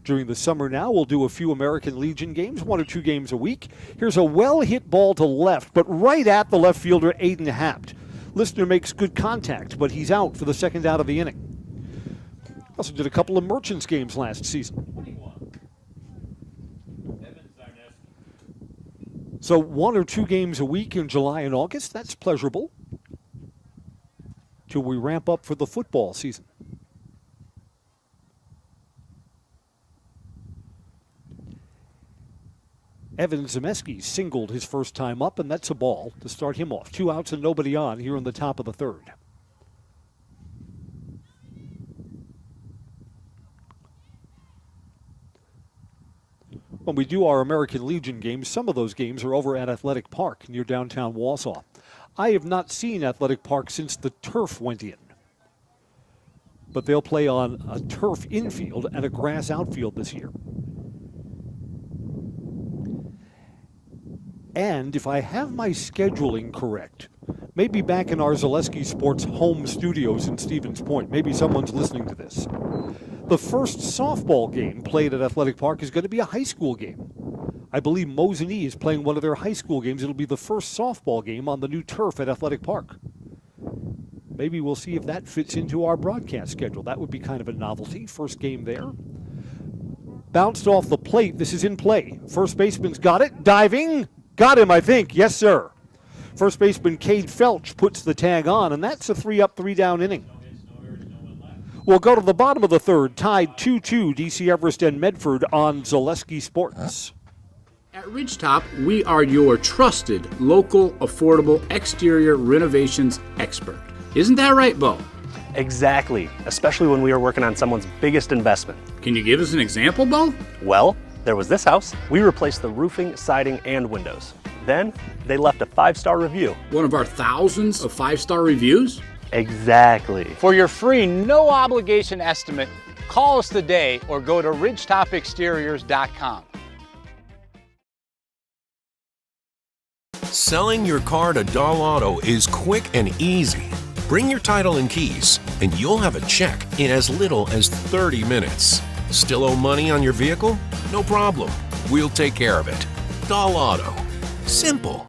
During the summer now, we'll do a few American Legion games, 1 or 2 games a week. Here's a well-hit ball to left, but right at the left fielder, Aiden Hapt. Listener makes good contact, but he's out for the second out of the inning. Also did a couple of Merchants games last season. So 1 or 2 games a week in July and August, that's pleasurable. Till we ramp up for the football season. Evan Zemeski singled his first time up, and that's a ball to start him off. 2 outs and nobody on here in the top of the third. When we do our American Legion games, some of those games are over at Athletic Park near downtown Wausau. I have not seen Athletic Park since the turf went in. But they'll play on a turf infield and a grass outfield this year. And if I have my scheduling correct, maybe back in our Zaleski Sports home studios in Stevens Point, maybe someone's listening to this. The first softball game played at Athletic Park is going to be a high school game. I believe Mosinee is playing one of their high school games. It'll be the first softball game on the new turf at Athletic Park. Maybe we'll see if that fits into our broadcast schedule. That would be kind of a novelty. First game there. Bounced off the plate. This is in play. First baseman's got it. Diving. Got him, I think. Yes, sir. First baseman Cade Felch puts the tag on, and that's a 3-up, 3-down inning. We'll go to the bottom of the third, tied 2-2, DC Everest and Medford on Zaleski Sports. At Ridgetop, we are your trusted, local, affordable exterior renovations expert. Isn't that right, Bo? Exactly, especially when we are working on someone's biggest investment. Can you give us an example, Bo? Well, there was this house. We replaced the roofing, siding, and windows. Then, they left a 5-star review. One of our thousands of 5-star reviews? Exactly. For your free, no-obligation estimate, call us today or go to ridgetopexteriors.com. Selling your car to Dahl Auto is quick and easy. Bring your title and keys, and you'll have a check in as little as 30 minutes. Still owe money on your vehicle? No problem. We'll take care of it. Dahl Auto. Simple.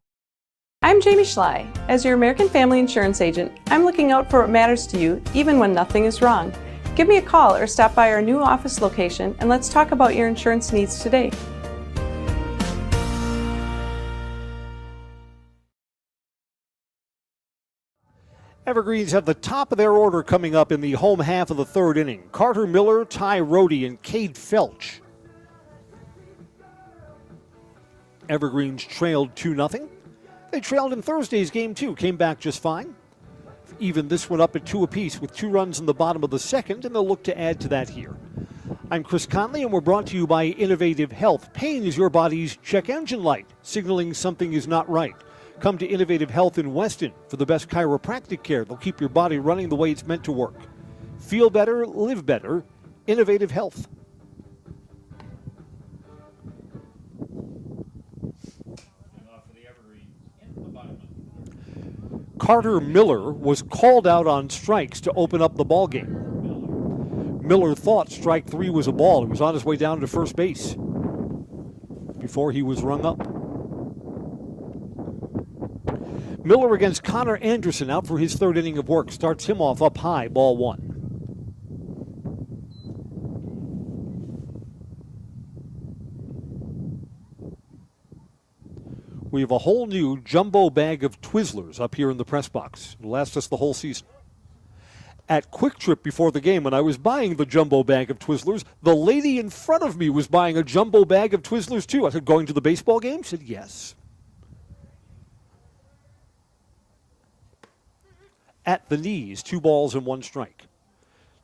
I'm Jamie Schley. As your American Family Insurance agent, I'm looking out for what matters to you, even when nothing is wrong. Give me a call or stop by our new office location, and let's talk about your insurance needs today. Evergreens have the top of their order coming up in the home half of the third inning. Carter Miller, Ty Rohde, and Cade Felch. Evergreens trailed 2-0. They trailed in Thursday's game, too. Came back just fine. Even this one up at 2 apiece with 2 runs in the bottom of the second, and they'll look to add to that here. I'm Chris Conley, and we're brought to you by Innovative Health. Pain is your body's check engine light, signaling something is not right. Come to Innovative Health in Weston for the best chiropractic care. They'll keep your body running the way it's meant to work. Feel better, live better. Innovative Health. Carter Miller was called out on strikes to open up the ball game. Miller thought strike 3 was a ball. He was on his way down to first base before he was rung up. Miller against Connor Anderson out for his third inning of work. Starts him off up high, ball 1. We have a whole new jumbo bag of Twizzlers up here in the press box. It'll last us the whole season. At Quick Trip before the game, when I was buying the jumbo bag of Twizzlers, the lady in front of me was buying a jumbo bag of Twizzlers too. I said, going to the baseball game? She said, yes. At the knees, 2 balls and 1 strike.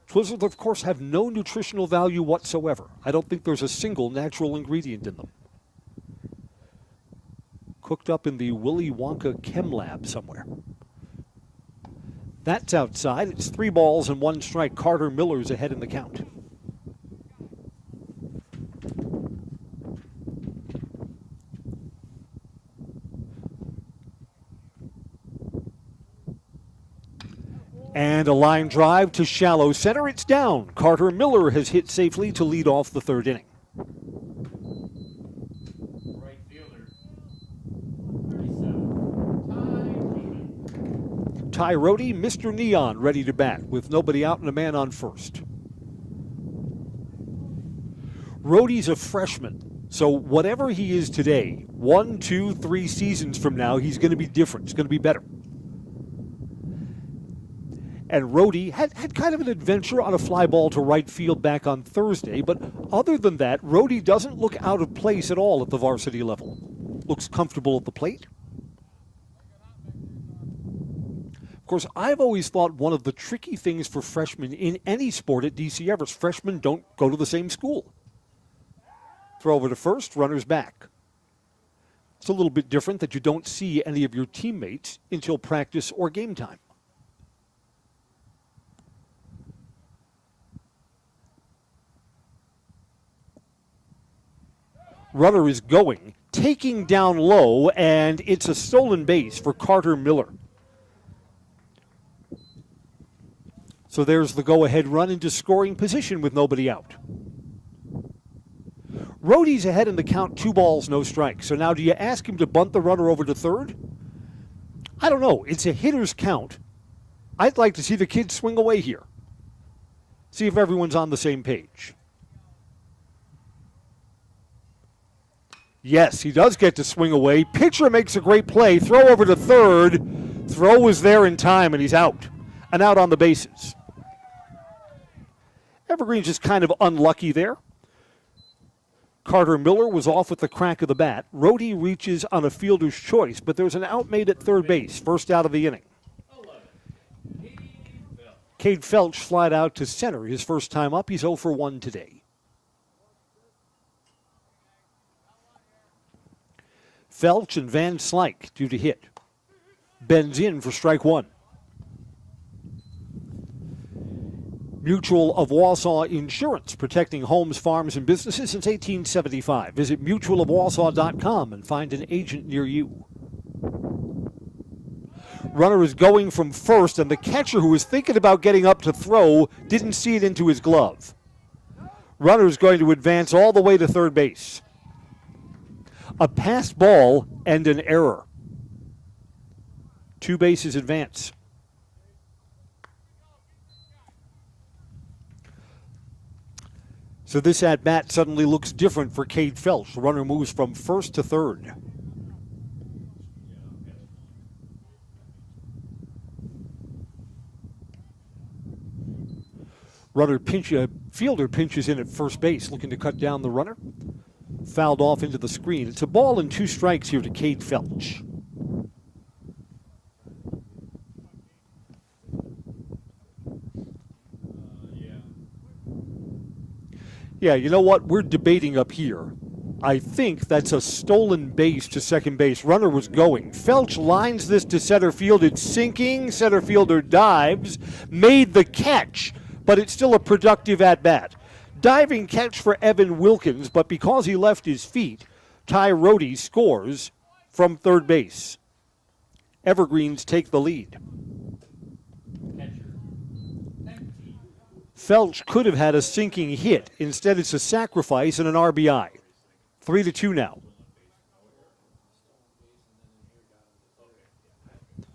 Twizzlers, of course, have no nutritional value whatsoever. I don't think there's a single natural ingredient in them. Cooked up in the Willy Wonka Chem Lab somewhere. That's outside. It's 3 balls and 1 strike. Carter Miller's ahead in the count. And a line drive to shallow center. It's down. Carter Miller has hit safely to lead off the third inning. Ty Rohde, Mr. Neon, ready to bat with nobody out and a man on first. Rohde's a freshman, so whatever he is today, 1, 2, 3 seasons from now, he's going to be different. He's going to be better. And Rohde had kind of an adventure on a fly ball to right field back on Thursday, but other than that, Rohde doesn't look out of place at all at the varsity level. Looks comfortable at the plate. Of course, I've always thought one of the tricky things for freshmen in any sport at DC Everest, freshmen don't go to the same school. Throw over to first, runners back. It's a little bit different that you don't see any of your teammates until practice or game time. Runner is going, taking down low, and it's a stolen base for Carter Miller. So there's the go-ahead run into scoring position with nobody out. Rohde's ahead in the count, 2 balls, no strikes. So now do you ask him to bunt the runner over to third? I don't know. It's a hitter's count. I'd like to see the kid swing away here. See if everyone's on the same page. Yes, he does get to swing away. Pitcher makes a great play. Throw over to third. Throw was there in time, and he's out. And out on the bases. Evergreen's just kind of unlucky there. Carter Miller was off with the crack of the bat. Rohde reaches on a fielder's choice, but there's an out made at third base. First out of the inning. Cade Felch flied out to center his first time up. He's 0 for 1 today. Felch and Van Slyke due to hit. Bends in for strike one. Mutual of Wausau Insurance, protecting homes, farms, and businesses since 1875. Visit mutualofwausau.com and find an agent near you. Runner is going from first, and the catcher, who was thinking about getting up to throw, didn't see it into his glove. Runner is going to advance all the way to third base. A passed ball and an error. 2 bases advance. So this at-bat suddenly looks different for Cade Felch. The runner moves from first to third. Fielder pinches in at first base, looking to cut down the runner. Fouled off into the screen. It's a ball and 2 strikes here to Cade Felch. Yeah, you know what? We're debating up here. I think that's a stolen base to second base. Runner was going. Felch lines this to center field. It's sinking. Center fielder dives. Made the catch, but it's still a productive at-bat. Diving catch for Evan Wilkins, but because he left his feet, Ty Rohde scores from third base. Evergreens take the lead. Felch could have had a sinking hit. Instead, it's a sacrifice and an RBI. 3-2 now.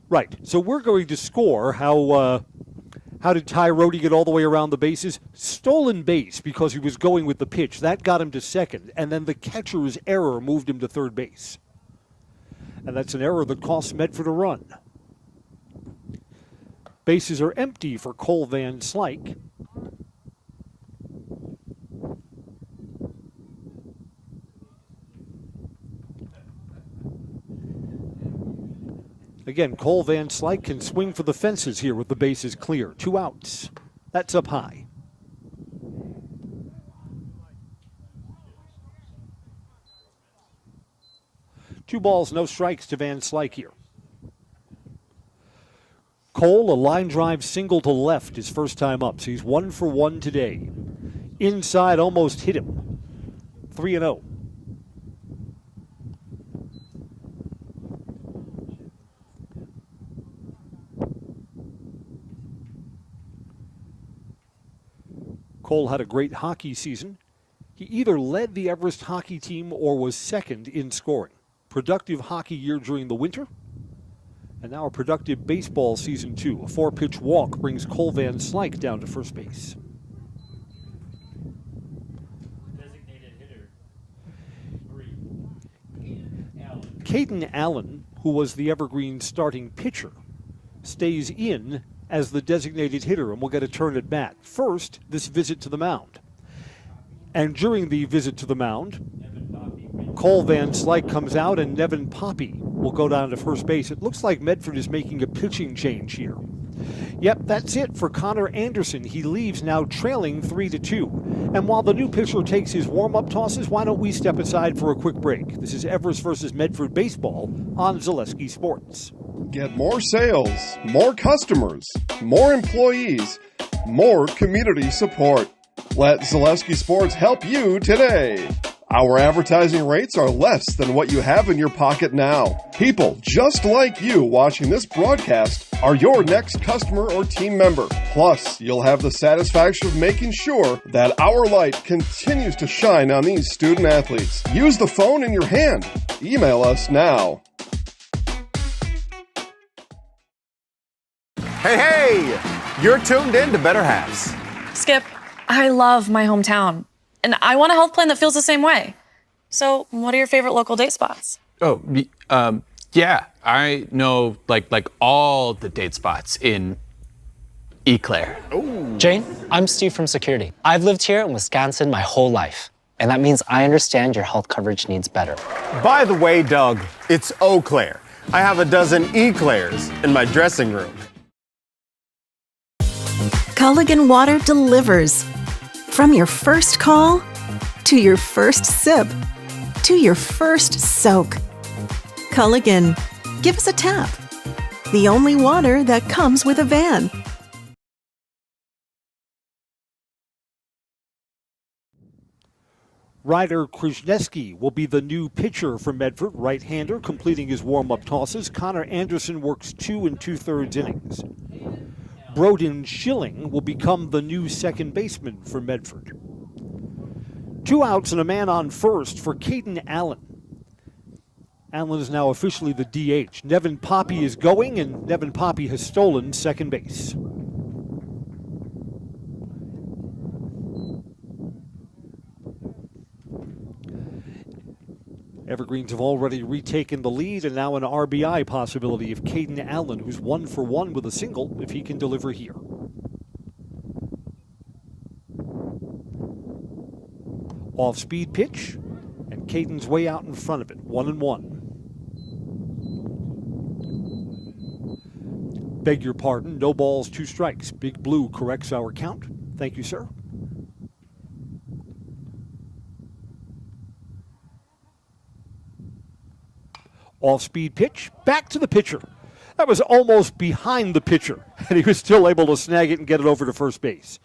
Right, so we're going to score how did Ty Rohde get all the way around the bases? Stolen base because he was going with the pitch. That got him to second, and then the catcher's error moved him to third base. And that's an error that costs Medford a run. Bases are empty for Cole Van Slyke. Again, Cole Van Slyke can swing for the fences here with the bases clear. 2 outs. That's up high. Two balls, no strikes to Van Slyke here. Cole, a line drive single to left his first time up, so he's 1 for 1 today. Inside almost hit him. 3-0. Cole had a great hockey season. He either led the Everest hockey team or was second in scoring. Productive hockey year during the winter, and now a productive baseball season too. A 4-pitch walk brings Cole Van Slyke down to first base. Designated hitter, Caden Allen, who was the Evergreen starting pitcher, stays in as the designated hitter and will get a turn at bat. First, this visit to the mound. And during the visit to the mound, Cole Van Slyke comes out and Nevin Poppy will go down to first base. It looks like Medford is making a pitching change here. Yep, that's it for Connor Anderson. He leaves now trailing 3-2. And while the new pitcher takes his warm-up tosses, why don't we step aside for a quick break? This is Everest versus Medford baseball on Zaleski Sports. Get more sales, more customers, more employees, more community support. Let Zaleski Sports help you today. Our advertising rates are less than what you have in your pocket now. People just like you watching this broadcast are your next customer or team member. Plus, you'll have the satisfaction of making sure that our light continues to shine on these student athletes. Use the phone in your hand. Email us now. Hey, you're tuned in to Better Halves. Skip, I love my hometown, and I want a health plan that feels the same way. So, what are your favorite local date spots? Oh, yeah, I know like all the date spots in Eau Claire. Jane, I'm Steve from security. I've lived here in Wisconsin my whole life, and that means I understand your health coverage needs better. By the way, Doug, it's Eau Claire. I have a dozen Eclairs in my dressing room. Culligan Water delivers. From your first call, to your first sip, to your first soak. Culligan, give us a tap. The only water that comes with a van. Ryder Krzyzewski will be the new pitcher for Medford, right-hander, completing his warm-up tosses. Connor Anderson works 2 2/3 innings. Broden Schilling will become the new second baseman for Medford. 2 outs and a man on first for Caden Allen. Allen is now officially the DH. Nevin Poppy is going, and Nevin Poppy has stolen second base. Evergreens have already retaken the lead, and now an RBI possibility of Caden Allen, who's 1 for 1 with a single, if he can deliver here. Off-speed pitch, and Caden's way out in front of it, 1-1. Beg your pardon, no balls, 2 strikes. Big Blue corrects our count. Thank you, sir. Off-speed pitch, back to the pitcher. That was almost behind the pitcher, and he was still able to snag it and get it over to first base.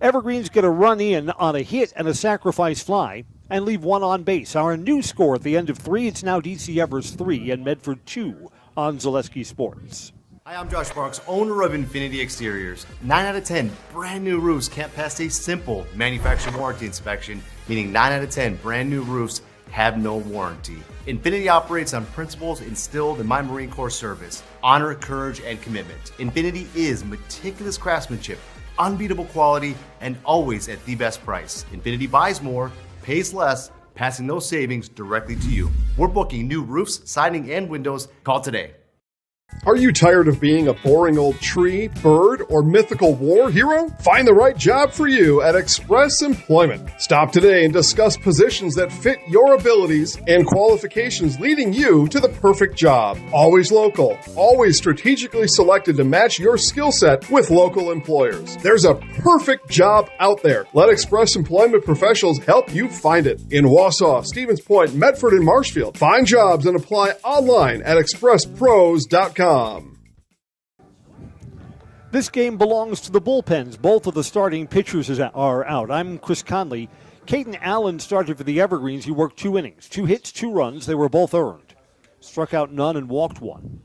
Evergreens get a run in on a hit and a sacrifice fly and leave 1 on base. Our new score at the end of 3, it's now DC Everest 3 and Medford 2 on Zaleski Sports. Hi, I'm Josh Sparks, owner of Infinity Exteriors. 9 out of 10 brand new roofs can't pass a simple manufacturer warranty inspection, meaning 9 out of 10 brand new roofs have no warranty. Infinity operates on principles instilled in my Marine Corps service: honor, courage, and commitment. Infinity is meticulous craftsmanship, unbeatable quality, and always at the best price. Infinity buys more, pays less, passing those savings directly to you. We're booking new roofs, siding, and windows. Call today. Are you tired of being a boring old tree, bird, or mythical war hero? Find the right job for you at Express Employment. Stop today and discuss positions that fit your abilities and qualifications, leading you to the perfect job. Always local, always strategically selected to match your skill set with local employers. There's a perfect job out there. Let Express Employment professionals help you find it. In Wausau, Stevens Point, Medford, and Marshfield. Find jobs and apply online at expresspros.com. This game belongs to the bullpens. Both of the starting pitchers are out. I'm Chris Conley. Caden Allen started for the Evergreens. He worked 2 innings, 2 hits, 2 runs. They were both earned. Struck out none and walked 1.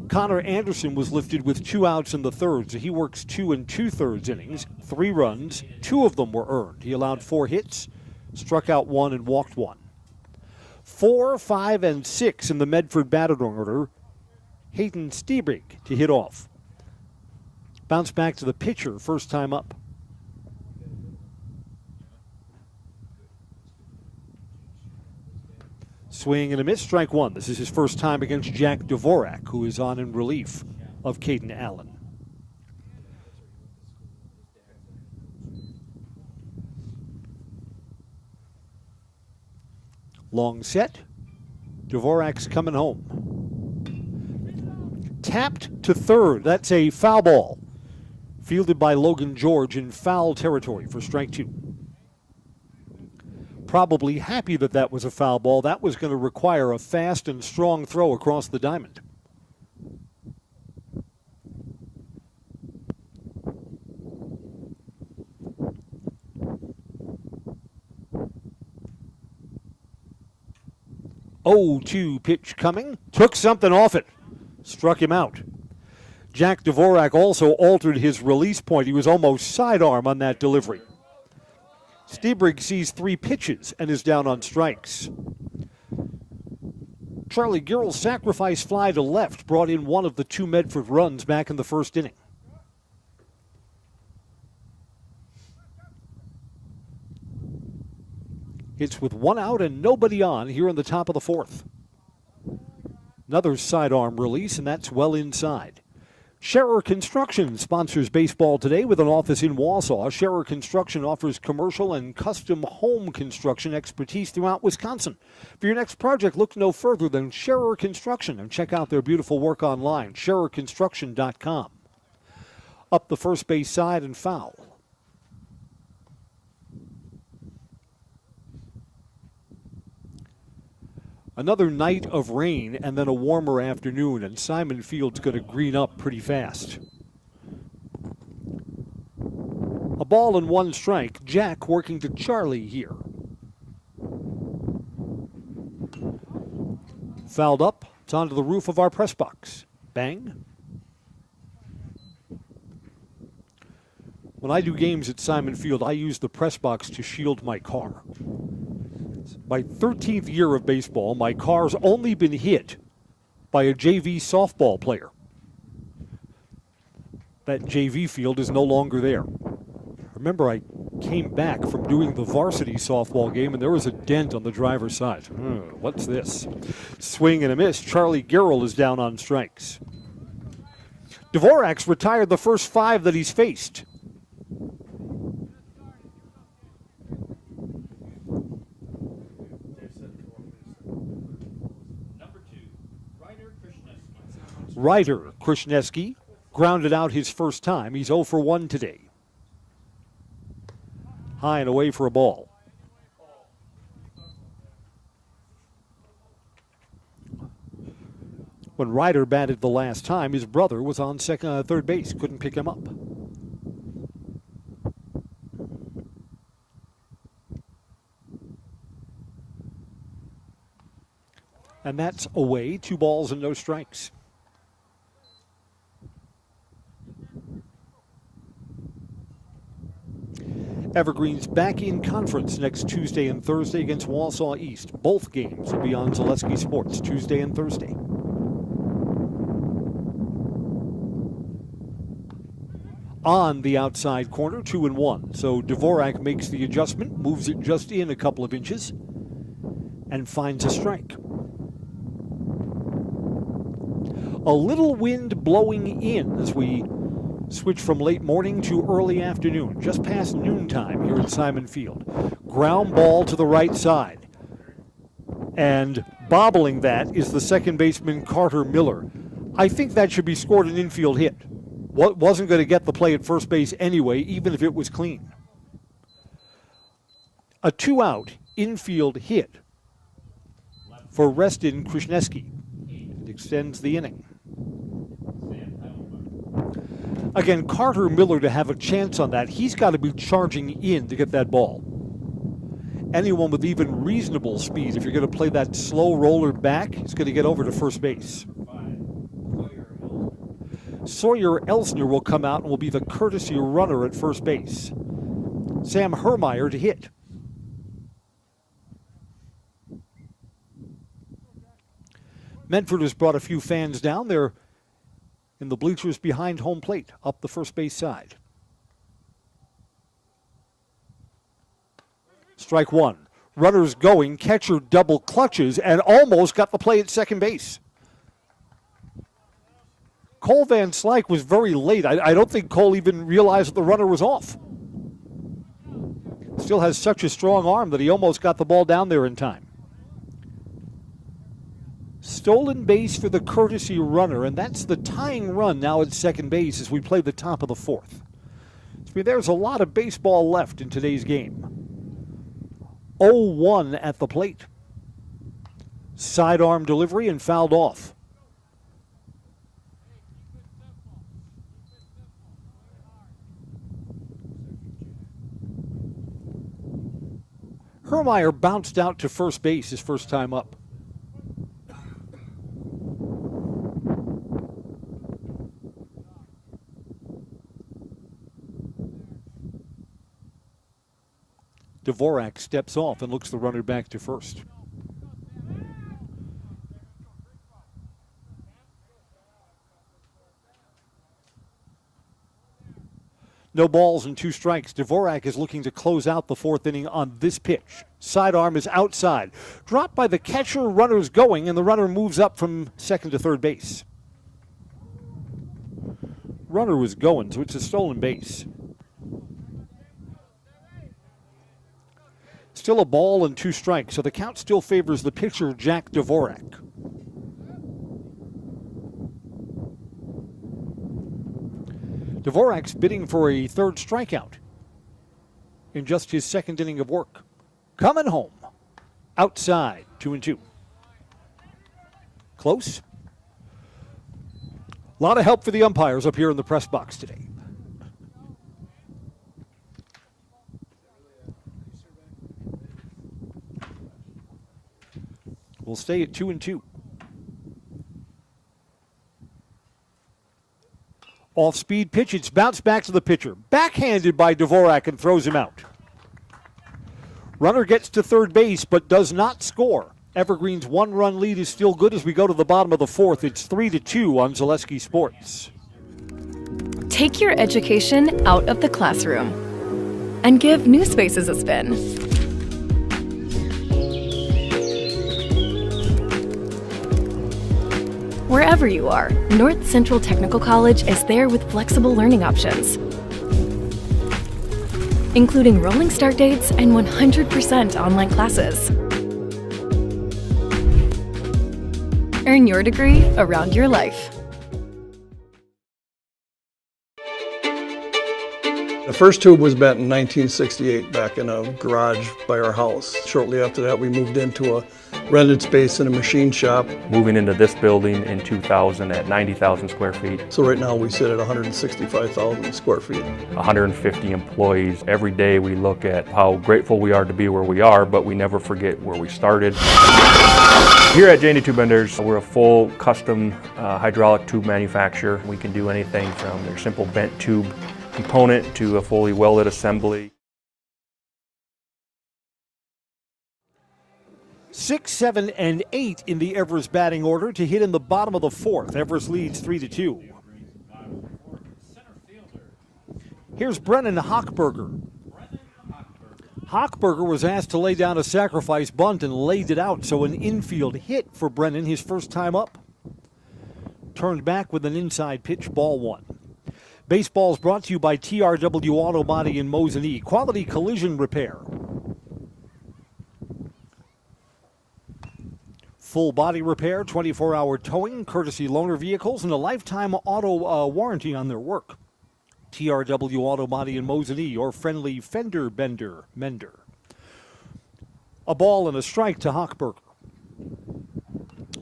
Connor Anderson was lifted with 2 outs in the third, so he works 2 2/3 innings, 3 runs. 2 of them were earned. He allowed 4 hits, struck out 1 and walked 1. 4, 5, and 6 in the Medford batting order. Hayden Stiebrig to hit off. Bounce back to the pitcher, first time up. Swing and a miss, strike 1. This is his first time against Jack Dvorak, who is on in relief of Caden Allen. Long set. Dvorak's coming home. Tapped to third. That's a foul ball. Fielded by Logan George in foul territory for strike 2. Probably happy that that was a foul ball. That was going to require a fast and strong throw across the diamond. Oh, 2 pitch coming. Took something off it. Struck him out. Jack Dvorak also altered his release point. He was almost sidearm on that delivery. Stiebrig sees 3 pitches and is down on strikes. Charlie Girl's sacrifice fly to left brought in one of the 2 Medford runs back in the first inning. It's with one out and nobody on here in the top of the fourth. Another sidearm release, and that's well inside. Scherer Construction sponsors baseball today with an office in Wausau. Scherer Construction offers commercial and custom home construction expertise throughout Wisconsin. For your next project, look no further than Scherer Construction and check out their beautiful work online, schererconstruction.com. Up the first base side and foul. Another night of rain and then a warmer afternoon, and Simon Field's going to green up pretty fast. A ball and one strike. Jack working to Charlie here. Fouled up. It's onto the roof of our press box. Bang. When I do games at Simon Field, I use the press box to shield my car. My 13th year of baseball, my car's only been hit by a JV softball player. That JV field is no longer there. Remember, I came back from doing the varsity softball game, and there was a dent on the driver's side. What's this? Swing and a miss. Charlie Garrell is down on strikes. Dvorak's retired the first 5 that he's faced. Ryder Krishneski grounded out his first time. He's 0 for 1 today. High and away for a ball. When Ryder batted the last time, his brother was on third base. Couldn't pick him up. And that's away. 2 balls and no strikes. Evergreen's back in conference next Tuesday and Thursday against Wausau East. Both games will be on Zaleski Sports Tuesday and Thursday. On the outside corner, 2-1. So Dvorak makes the adjustment, moves it just in a couple of inches, and finds a strike. A little wind blowing in as we switch from late morning to early afternoon, just past noontime here at Simon Field. Ground ball to the right side. And bobbling that is the second baseman, Carter Miller. I think that should be scored an infield hit. Wasn't going to get the play at first base anyway, even if it was clean. A 2-out infield hit for Reston Krishneski. It extends the inning. Again, Carter Miller, to have a chance on that, he's got to be charging in to get that ball. Anyone with even reasonable speed, if you're going to play that slow roller back, is going to get over to first base. Sawyer Elsner will come out and will be the courtesy runner at first base. Sam Hermeyer to hit. Medford has brought a few fans down. They're in the bleachers behind home plate, up the first base side. Strike 1. Runners going, catcher double clutches, and almost got the play at second base. Cole Van Slyke was very late. I don't think Cole even realized that the runner was off. Still has such a strong arm that he almost got the ball down there in time. Stolen base for the courtesy runner, and that's the tying run now at second base as we play the top of the fourth. There's a lot of baseball left in today's game. 0-1 at the plate. Sidearm delivery and fouled off. Hermeyer bounced out to first base his first time up. Dvorak steps off and looks the runner back to first. No balls and 2 strikes. Dvorak is looking to close out the 4th inning on this pitch. Sidearm is outside. Dropped by the catcher, runner's going, and the runner moves up from second to third base. Runner was going, so it's a stolen base. Still a ball and 2 strikes, so the count still favors the pitcher, Jack Dvorak. Dvorak's bidding for a 3rd strikeout in just his 2nd inning of work. Coming home. Outside, 2-2. Close. A lot of help for the umpires up here in the press box today. We'll stay at 2-2. Off-speed pitch, it's bounced back to the pitcher. Backhanded by Dvorak and throws him out. Runner gets to third base but does not score. Evergreen's 1-run lead is still good as we go to the bottom of the 4th. It's 3-2 on Zaleski Sports. Take your education out of the classroom and give New Spaces a spin. Wherever you are, North Central Technical College is there with flexible learning options, including rolling start dates and 100% online classes. Earn your degree around your life. The first tube was bent in 1968 back in a garage by our house. Shortly after that, we moved into a rented space in a machine shop. Moving into this building in 2000 at 90,000 square feet. So right now we sit at 165,000 square feet. 150 employees. Every day we look at how grateful we are to be where we are, but we never forget where we started. Here at J&D Tube Benders, we're a full custom hydraulic tube manufacturer. We can do anything from their simple bent tube component to a fully welded assembly. 6, 7, and 8 in the Everest batting order to hit in the bottom of the 4th. Everest leads 3-2. Here's Brennan Hochberger. Hochberger was asked to lay down a sacrifice bunt and laid it out, so an infield hit for Brennan, his first time up. Turned back with an inside pitch, ball 1. Baseball's brought to you by TRW Auto Body in Mosinee. Quality collision repair. Full body repair, 24-hour towing, courtesy loaner vehicles, and a lifetime auto warranty on their work. TRW Auto Body in Mosinee, your friendly fender bender mender. A ball and a strike to Hochberger.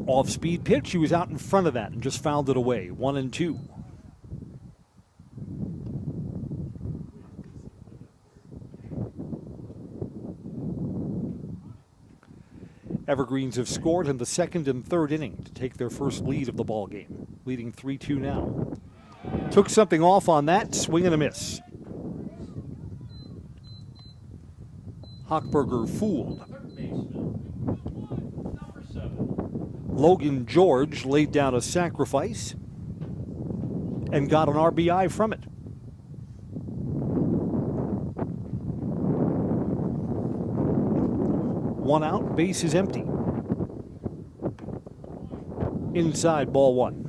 Off-speed pitch, he was out in front of that and just fouled it away, 1-2. Evergreens have scored in the 2nd and 3rd inning to take their first lead of the ball game, leading 3-2 now. Took something off on that, swing and a miss. Hochberger fooled. Logan George laid down a sacrifice and got an RBI from it. One out, base is empty. Inside, ball 1.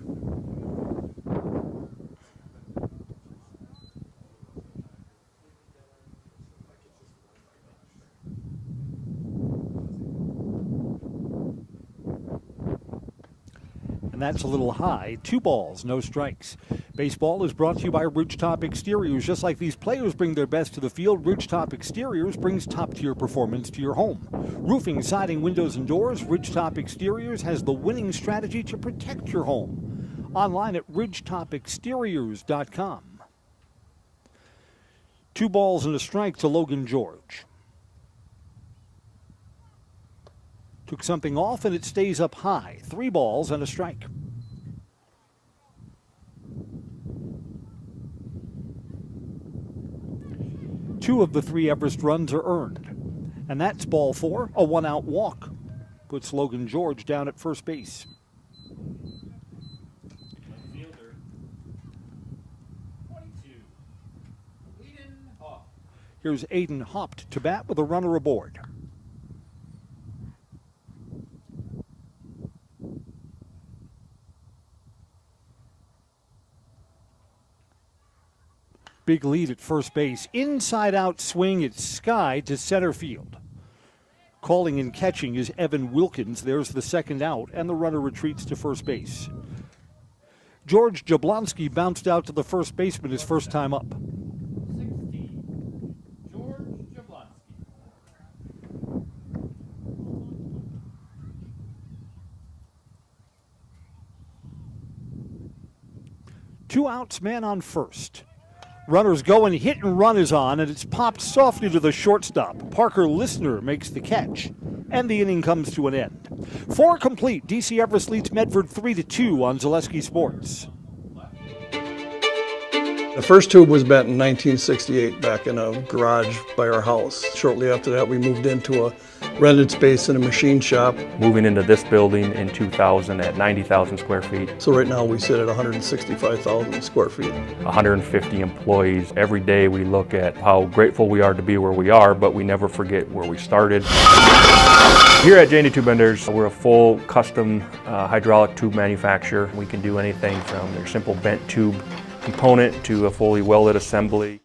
And that's a little high. 2 balls, no strikes. Baseball is brought to you by Ridgetop Exteriors. Just like these players bring their best to the field, Ridgetop Exteriors brings top-tier performance to your home. Roofing, siding, windows, and doors, Ridgetop Exteriors has the winning strategy to protect your home. Online at ridgetopexteriors.com. 2 balls and a strike to Logan George. Took something off and it stays up high. 3 balls and a strike. Two of the 3 Everest runs are earned. And that's ball 4, a 1-out walk. Puts Logan George down at first base. Here's Aiden Hopt to bat with a runner aboard. Big lead at first base. Inside out swing. It's Sky to center field. Calling and catching is Evan Wilkins. There's the second out, and the runner retreats to first base. George Jablonski bounced out to the first baseman his first time up. 16, George Jablonski. Two outs, man on first. Runners going, hit and run is on, and it's popped softly to the shortstop. Parker Listner makes the catch, and the inning comes to an end. 4 complete. DC Everest leads Medford 3-2 on Zaleski Sports. The first tube was bent in 1968 back in a garage by our house. Shortly after that, we moved into a rented space in a machine shop. Moving into this building in 2000 at 90,000 square feet. So right now we sit at 165,000 square feet. 150 employees. Every day we look at how grateful we are to be where we are, but we never forget where we started. Here at J&D Tube Benders, we're a full custom hydraulic tube manufacturer. We can do anything from their simple bent tube component to a fully welded assembly.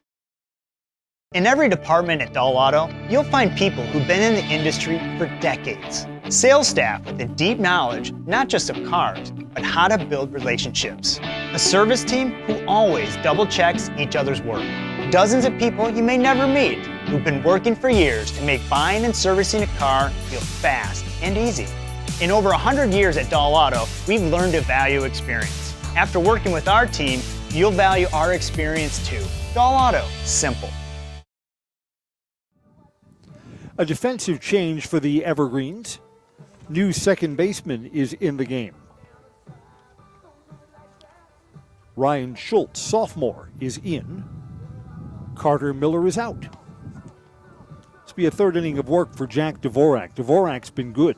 In every department at Dahl Auto, you'll find people who've been in the industry for decades. Sales staff with a deep knowledge, not just of cars, but how to build relationships. A service team who always double checks each other's work. Dozens of people you may never meet who've been working for years to make buying and servicing a car feel fast and easy. In over 100 years at Dahl Auto, we've learned to value experience. After working with our team, you'll value our experience too. Dahl Auto, simple. A defensive change for the Evergreens. New second baseman is in the game. Ryan Schultz, sophomore, is in. Carter Miller is out. This will be a third inning of work for Jack Dvorak. Dvorak's been good.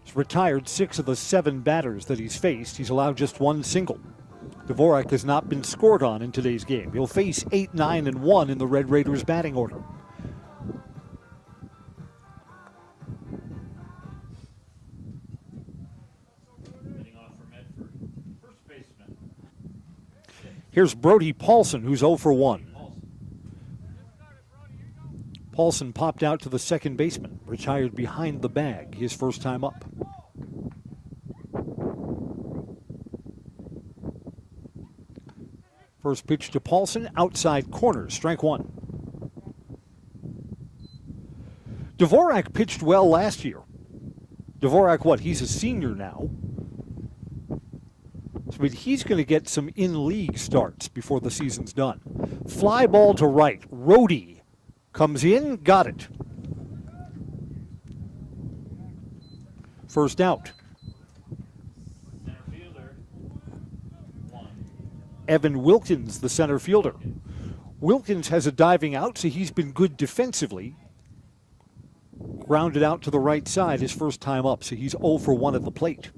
He's retired 6 of the 7 batters that he's faced. He's allowed just 1 single. Dvorak has not been scored on in today's game. He'll face 8, 9, and 1 in the Red Raiders batting order. Here's Brody Paulson, who's 0 for 1. Paulson popped out to the second baseman, retired behind the bag, his first time up. First pitch to Paulson, outside corner, strike 1. Dvorak pitched well last year. Dvorak, he's a senior now. So he's going to get some in-league starts before the season's done. Fly ball to right. Rohde comes in, got it. First out. Evan Wilkins, the center fielder. Wilkins has a diving out, so he's been good defensively. Grounded out to the right side his first time up, so he's 0 for 1 at the plate.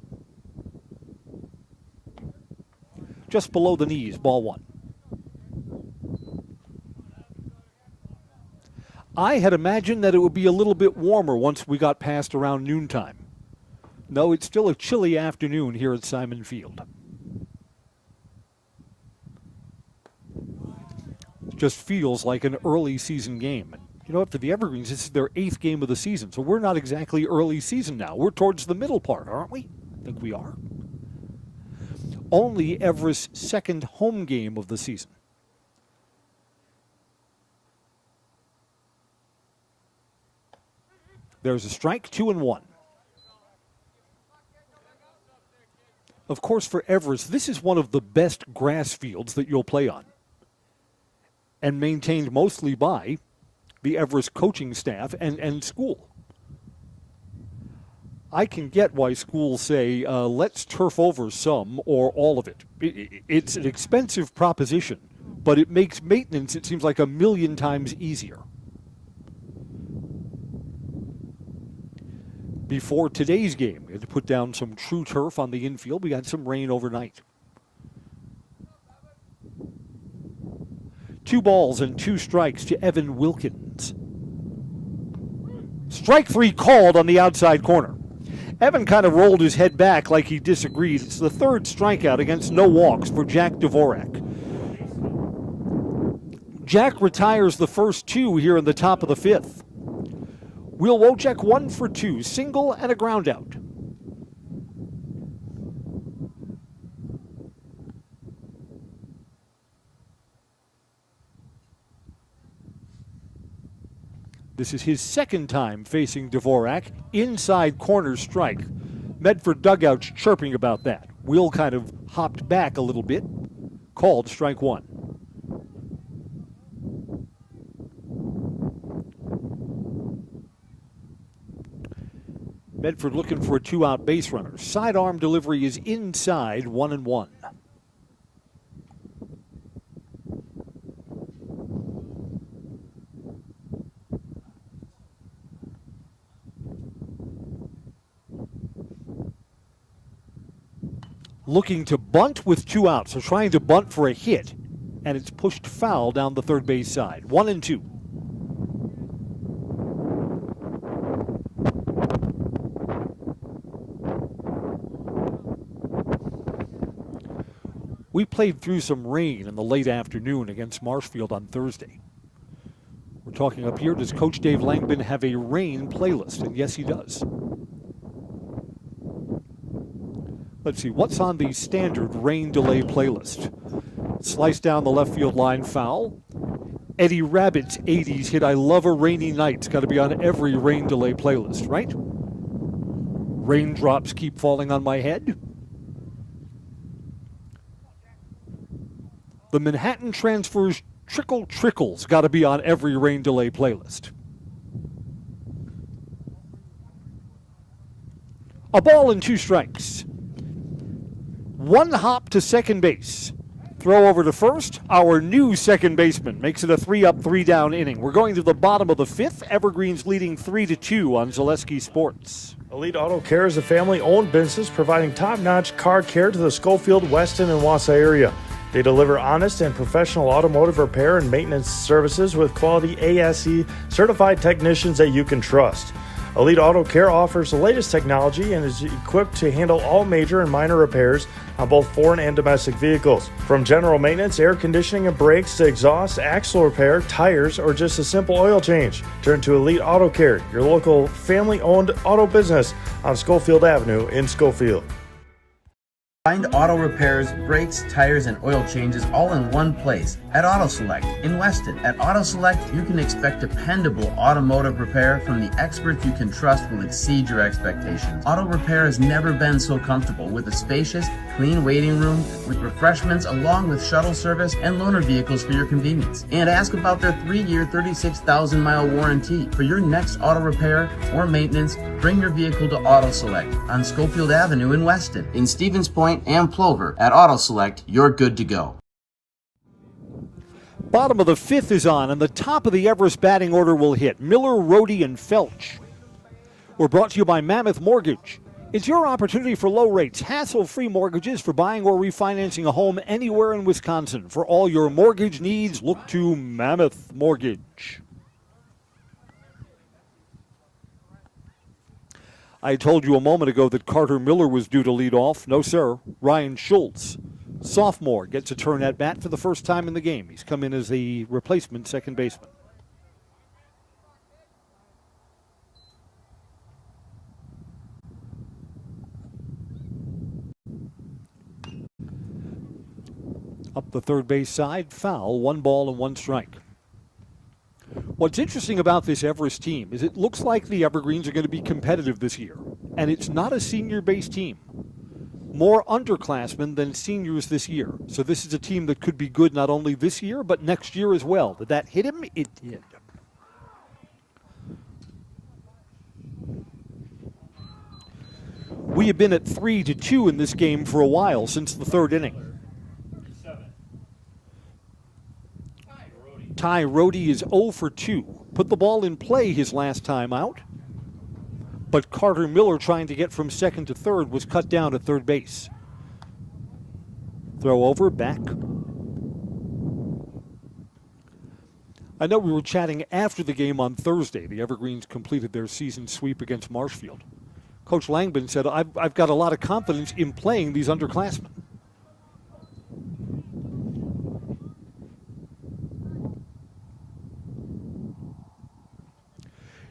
Just below the knees, ball 1. I had imagined that it would be a little bit warmer once we got past around noontime. No, it's still a chilly afternoon here at Simon Field. It just feels like an early season game. You know what, for the Evergreens, this is their 8th game of the season, so we're not exactly early season now. We're towards the middle part, aren't we? I think we are. Only Everest's second home game of the season. There's a strike, 2-1. Of course, for Everest, this is one of the best grass fields that you'll play on, and maintained mostly by the Everest coaching staff and school. I can get why schools say, let's turf over some or all of it. It's an expensive proposition, but it makes maintenance, it seems like, 1,000,000 times easier. Before today's game, we had to put down some true turf on the infield. We got some rain overnight. 2 balls and 2 strikes to Evan Wilkins. Strike 3 called on the outside corner. Evan kind of rolled his head back like he disagreed. It's the 3rd strikeout against no walks for Jack Dvorak. Jack retires the first 2 here in the top of the 5th. Will Wojcik 1 for 2, single and a ground out. This is his 2nd time facing Dvorak. Inside corner strike. Medford dugouts chirping about that. Will kind of hopped back a little bit. Called strike 1. Medford looking for a 2-out base runner. Sidearm delivery is inside, 1-1. Looking to bunt with 2 outs, so trying to bunt for a hit, and it's pushed foul down the third base side. 1-2. We played through some rain in the late afternoon against Marshfield on Thursday. We're talking up here, does Coach Dave Langman have a rain playlist? And yes, he does. Let's see, what's on the standard rain delay playlist? Slice down the left field line, foul. Eddie Rabbitt's 80s hit, I Love a Rainy Night's got to be on every rain delay playlist, right? Raindrops keep falling on my head. The Manhattan Transfers Trickle Trickle's got to be on every rain delay playlist. A ball and 2 strikes. 1 hop to second base. Throw over to first. Our new second baseman makes it a 3-up, 3-down inning. We're going to the bottom of the 5th. Evergreens leading 3-2 on Zaleski Sports. Elite Auto Care is a family-owned business providing top-notch car care to the Schofield, Weston, and Wausau area. They deliver honest and professional automotive repair and maintenance services with quality ASE certified technicians that you can trust. Elite Auto Care offers the latest technology and is equipped to handle all major and minor repairs on both foreign and domestic vehicles. From general maintenance, air conditioning and brakes to exhaust, axle repair, tires, or just a simple oil change. Turn to Elite Auto Care, your local family-owned auto business on Schofield Avenue in Schofield. Find auto repairs, brakes, tires, and oil changes all in one place at Auto Select in Weston. At Auto Select, you can expect dependable automotive repair from the experts you can trust will exceed your expectations. Auto repair has never been so comfortable with a spacious, clean waiting room with refreshments along with shuttle service and loaner vehicles for your convenience. And ask about their 3-year, 36,000-mile warranty. For your next auto repair or maintenance, bring your vehicle to Auto Select on Schofield Avenue in Weston. In Stevens Point and Plover, at Auto Select, you're good to go. Bottom of the 5th is on, and the top of the Everest batting order will hit. Miller, Rohde, and Felch. We're brought to you by Mammoth Mortgage. It's your opportunity for low rates, hassle-free mortgages for buying or refinancing a home anywhere in Wisconsin. For all your mortgage needs, look to Mammoth Mortgage. I told you a moment ago that Carter Miller was due to lead off. No, sir. Ryan Schultz, sophomore, gets a turn at bat for the first time in the game. He's come in as the replacement second baseman. Up the third base side, foul, 1 ball and 1 strike. What's interesting about this Everest team is it looks like the Evergreens are going to be competitive this year. And it's not a senior-based team. More underclassmen than seniors this year. So this is a team that could be good not only this year, but next year as well. Did that hit him? It did. We have been at 3-2 in this game for a while, since the 3rd inning. Ty Rohde is 0 for 2. Put the ball in play his last time out. But Carter Miller, trying to get from second to third, was cut down at third base. Throw over, back. I know we were chatting after the game on Thursday. The Evergreens completed their season sweep against Marshfield. Coach Langman said, I've got a lot of confidence in playing these underclassmen.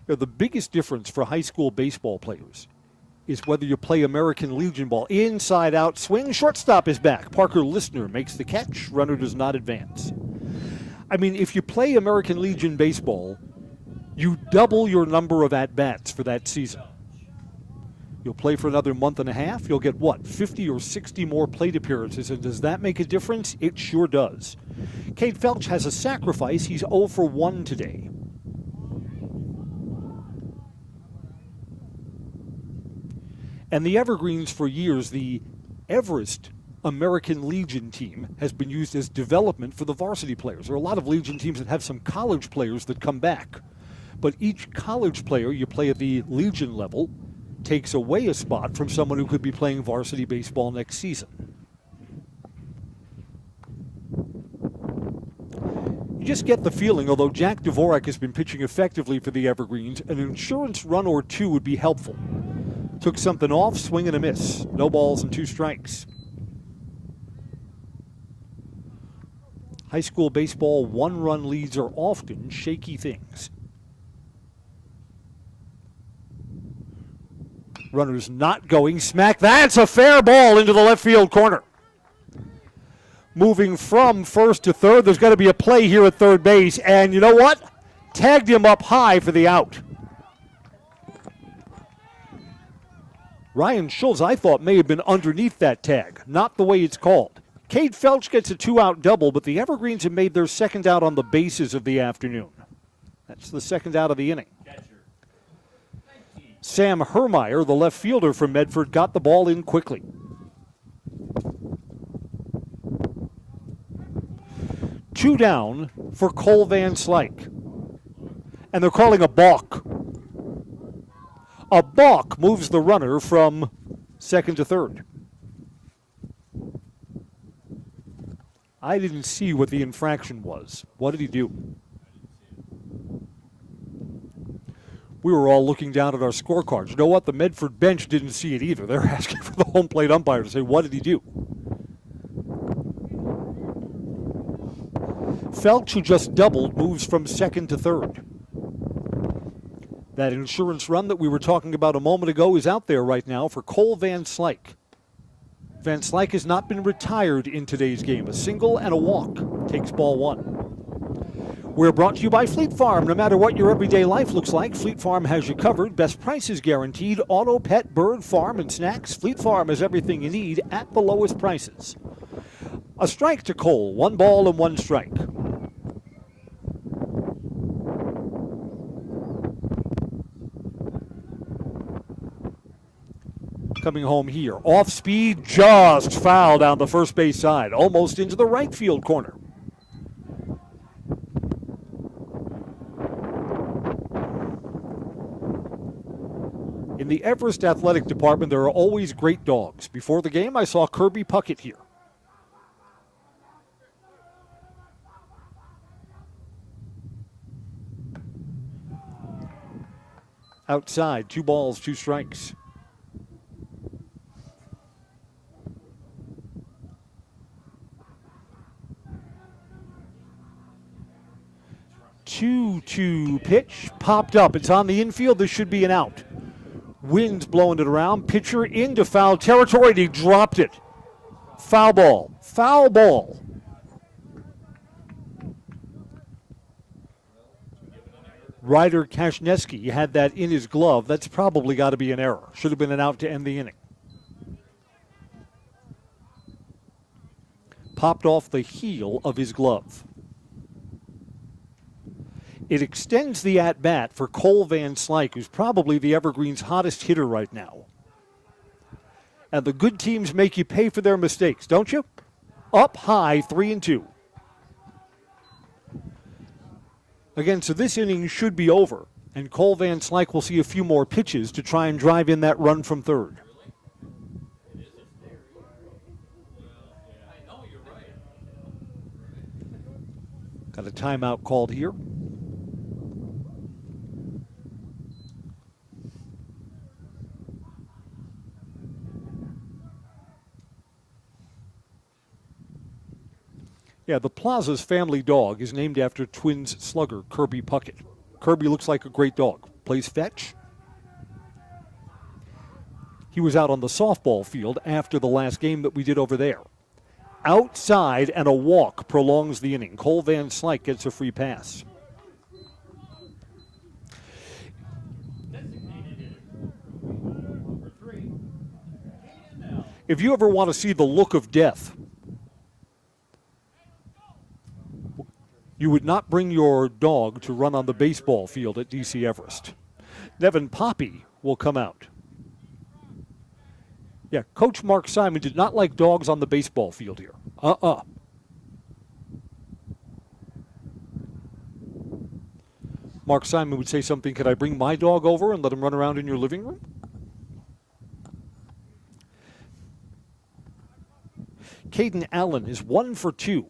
You know, the biggest difference for high school baseball players is whether you play American Legion ball. Inside out swing, shortstop is back. Parker Listener makes the catch. Runner does not advance. I mean, if you play American Legion baseball, you double your number of at-bats for that season. You'll play for another month and a half. You'll get, 50 or 60 more plate appearances. And does that make a difference? It sure does. Cade Felch has a sacrifice. He's 0 for 1 today. And the Evergreens, for years, the Everest American Legion team has been used as development for the varsity players. There are a lot of Legion teams that have some college players that come back. But each college player you play at the Legion level takes away a spot from someone who could be playing varsity baseball next season. You just get the feeling, although Jack Dvorak has been pitching effectively for the Evergreens, an insurance run or two would be helpful. Took something off, swing and a miss. No balls and 2 strikes. High school baseball, 1-run leads are often shaky things. Runner's not going. Smack. That's a fair ball into the left field corner. Moving from first to third. There's got to be a play here at third base. And you know what? Tagged him up high for the out. Ryan Schultz, I thought, may have been underneath that tag. Not the way it's called. Cade Felch gets a 2-out double, but the Evergreens have made their second out on the bases of the afternoon. That's the second out of the inning. Sam Hermeyer, the left fielder from Medford, got the ball in quickly. Two down for Cole Van Slyke. And they're calling a balk. A balk moves the runner from second to third. I didn't see what the infraction was. What did he do? We were all looking down at our scorecards. You know what? The Medford bench didn't see it either. They're asking for the home plate umpire to say, what did he do? Felch, who just doubled, moves from second to third. That insurance run that we were talking about a moment ago is out there right now for Cole Van Slyke. Van Slyke has not been retired in today's game. A single and a walk takes ball 1. We're brought to you by Fleet Farm. No matter what your everyday life looks like, Fleet Farm has you covered. Best prices guaranteed. Auto, pet, bird, farm, and snacks. Fleet Farm has everything you need at the lowest prices. A strike to Cole. 1 ball and 1 strike. Coming home here. Off speed, just foul down the first base side. Almost into the right field corner. In the Everest Athletic Department, there are always great dogs. Before the game, I saw Kirby Puckett here. Outside, 2 balls, 2 strikes. Two pitch, popped up. It's on the infield. This should be an out. Wind's blowing it around. Pitcher into foul territory, and he dropped it. Foul ball. Foul ball. Ryder Kashneski had that in his glove. That's probably got to be an error. Should have been an out to end the inning. Popped off the heel of his glove. It extends the at-bat for Cole Van Slyke, who's probably the Evergreens' hottest hitter right now. And the good teams make you pay for their mistakes, don't you? Up high, 3-2. Again, so this inning should be over, and Cole Van Slyke will see a few more pitches to try and drive in that run from third. Got a timeout called here. Yeah, the Plaza's family dog is named after Twins slugger Kirby Puckett. Kirby looks like a great dog. Plays fetch. He was out on the softball field after the last game that we did over there. Outside, and a walk prolongs the inning. Cole Van Slyke gets a free pass. If you ever want to see the look of death, you would not bring your dog to run on the baseball field at DC Everest. Nevin Poppy will come out. Yeah, Coach Mark Simon did not like dogs on the baseball field here. Mark Simon would say something, could I bring my dog over and let him run around in your living room? Caden Allen is 1 for 2.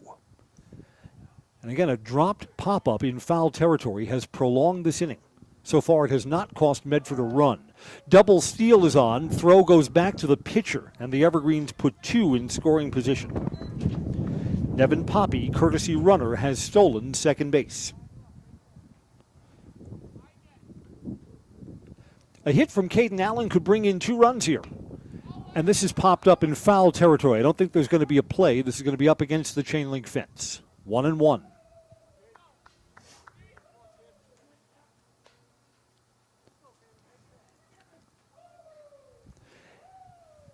And again, a dropped pop-up in foul territory has prolonged this inning. So far, it has not cost Medford a run. Double steal is on. Throw goes back to the pitcher, and the Evergreens put 2 in scoring position. Nevin Poppy, courtesy runner, has stolen second base. A hit from Caden Allen could bring in 2 runs here. And this is popped up in foul territory. I don't think there's going to be a play. This is going to be up against the chain link fence. 1-1.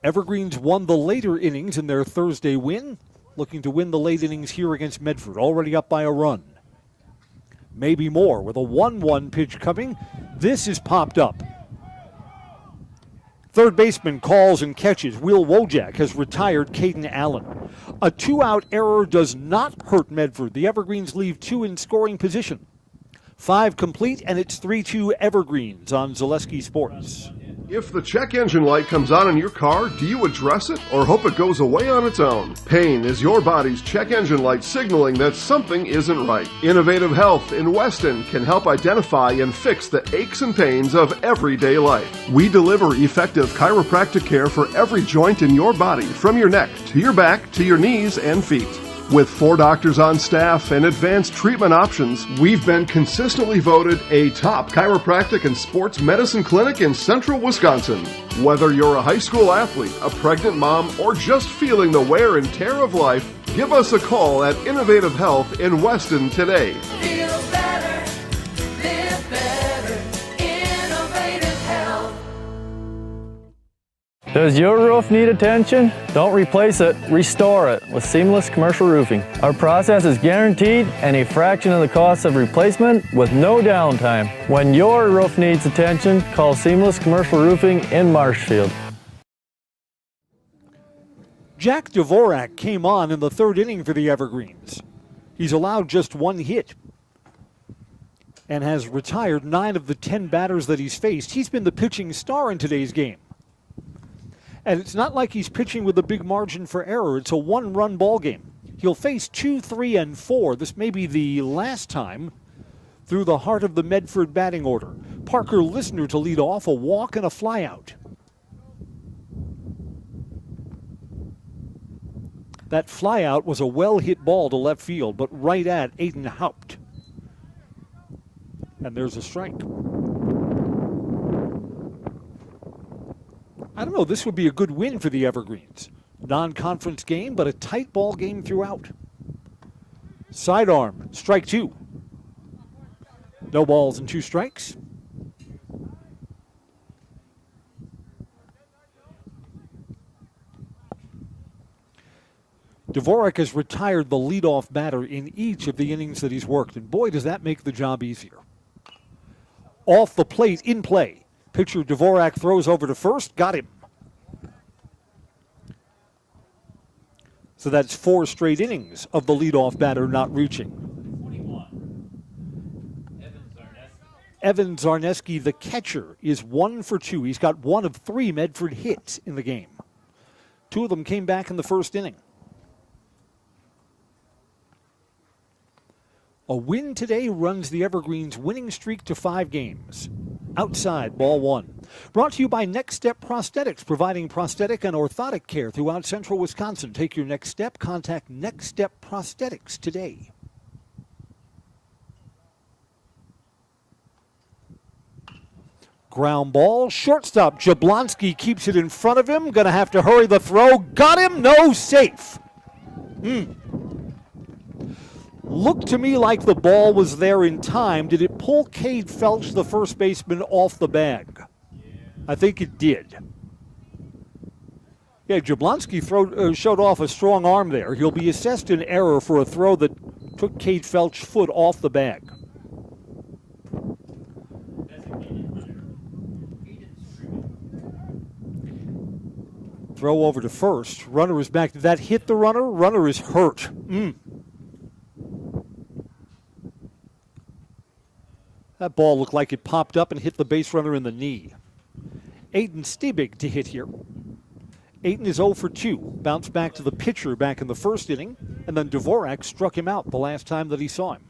Evergreens won the later innings in their Thursday win, looking to win the late innings here against Medford, already up by a run. Maybe more with a 1-1 pitch coming. This is popped up. Third baseman calls and catches. Will Wojak has retired Caden Allen. A 2-out error does not hurt Medford. The Evergreens leave 2 in scoring position. 5 complete, and it's 3-2 Evergreens on Zaleski Sports. If the check engine light comes on in your car, do you address it or hope it goes away on its own? Pain is your body's check engine light signaling that something isn't right. Innovative Health in Weston can help identify and fix the aches and pains of everyday life. We deliver effective chiropractic care for every joint in your body, from your neck to your back to your knees and feet. With 4 doctors on staff and advanced treatment options, we've been consistently voted a top chiropractic and sports medicine clinic in central Wisconsin. Whether you're a high school athlete, a pregnant mom, or just feeling the wear and tear of life, give us a call at Innovative Health in Weston today. Feel better, live better, Innovative Health. Does your roof need attention? Don't replace it, restore it with Seamless Commercial Roofing. Our process is guaranteed and a fraction of the cost of replacement with no downtime. When your roof needs attention, call Seamless Commercial Roofing in Marshfield. Jack Dvorak came on in the 3rd inning for the Evergreens. He's allowed just 1 hit and has retired 9 of the 10 batters that he's faced. He's been the pitching star in today's game. And it's not like he's pitching with a big margin for error. It's a 1-run ball game. He'll face 2, 3, and 4. This may be the last time through the heart of the Medford batting order. Parker Listener to lead off, a walk and a flyout. That flyout was a well-hit ball to left field, but right at Aiden Haupt. And there's a strike. I don't know, this would be a good win for the Evergreens. Non-conference game, but a tight ball game throughout. Sidearm, strike 2. No balls and 2 strikes. Dvorak has retired the leadoff batter in each of the innings that he's worked, and boy, does that make the job easier. Off the plate, in play. Pitcher Dvorak throws over to first, got him. So that's 4 straight innings of the leadoff batter not reaching. Evan Zarneski, the catcher, is 1 for 2. He's got 1 of 3 Medford hits in the game. 2 of them came back in the 1st inning. A win today runs the Evergreens' winning streak to 5 games. outside, ball one. Brought to you by Next Step Prosthetics, providing prosthetic and orthotic care throughout central Wisconsin. Take your next step. Contact Next Step Prosthetics today. Ground ball, shortstop Jablonski keeps it in front of him. Going to have to hurry the throw. Got him, no, safe. Looked to me like the ball was there in time. Did it pull Cade Felch, the first baseman, off the bag? I think it did. Yeah, Jablonski showed off a strong arm there. He'll be assessed an error for a throw that took Cade Felch's foot off the bag. Throw over to first. Runner is back. Did that hit the runner? Runner is hurt. That ball looked like it popped up and hit the base runner in the knee. Aiden Stiebig to hit here. Aiden is 0 for 2. Bounced back to the pitcher back in the first inning, and then Dvorak struck him out the last time that he saw him.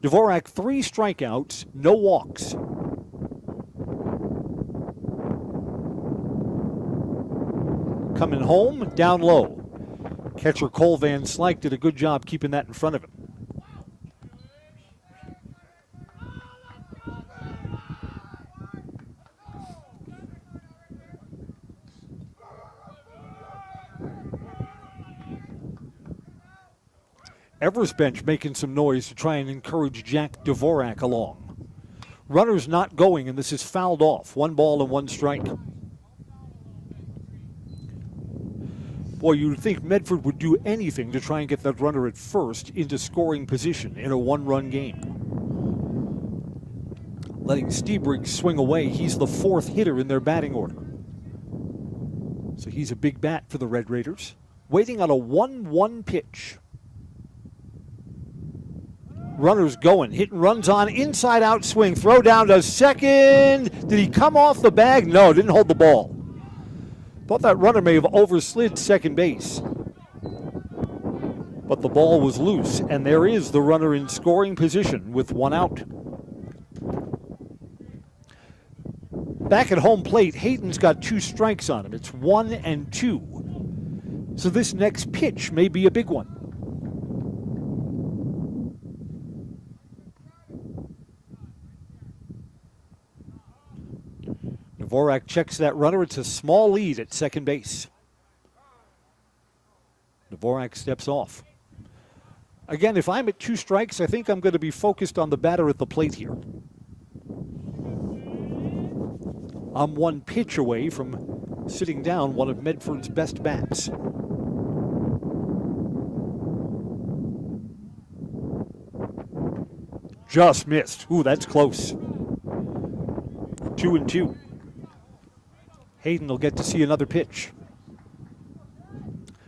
Dvorak, 3 strikeouts, no walks. Coming home, down low. Catcher Cole Van Slyke did a good job keeping that in front of him. Everest bench making some noise to try and encourage Jack Dvorak along. Runner's not going, and this is fouled off. 1 ball and 1 strike. Boy, you'd think Medford would do anything to try and get that runner at first into scoring position in a 1-run game. Letting Stiebrig swing away. He's the 4th hitter in their batting order. So he's a big bat for the Red Raiders. Waiting on a 1-1 pitch. Runner's going. Hit and runs on. Inside out swing. Throw down to second. Did he come off the bag? No, didn't hold the ball. Thought that runner may have overslid second base. But the ball was loose, and there is the runner in scoring position with 1 out. Back at home plate, Hayden's got 2 strikes on him. It's 1 and 2. So this next pitch may be a big one. Dvorak checks that runner. It's a small lead at second base. Dvorak steps off. Again, if I'm at 2 strikes, I think I'm going to be focused on the batter at the plate here. I'm 1 pitch away from sitting down one of Medford's best bats. Just missed. Ooh, that's close. 2 and 2. Hayden will get to see another pitch.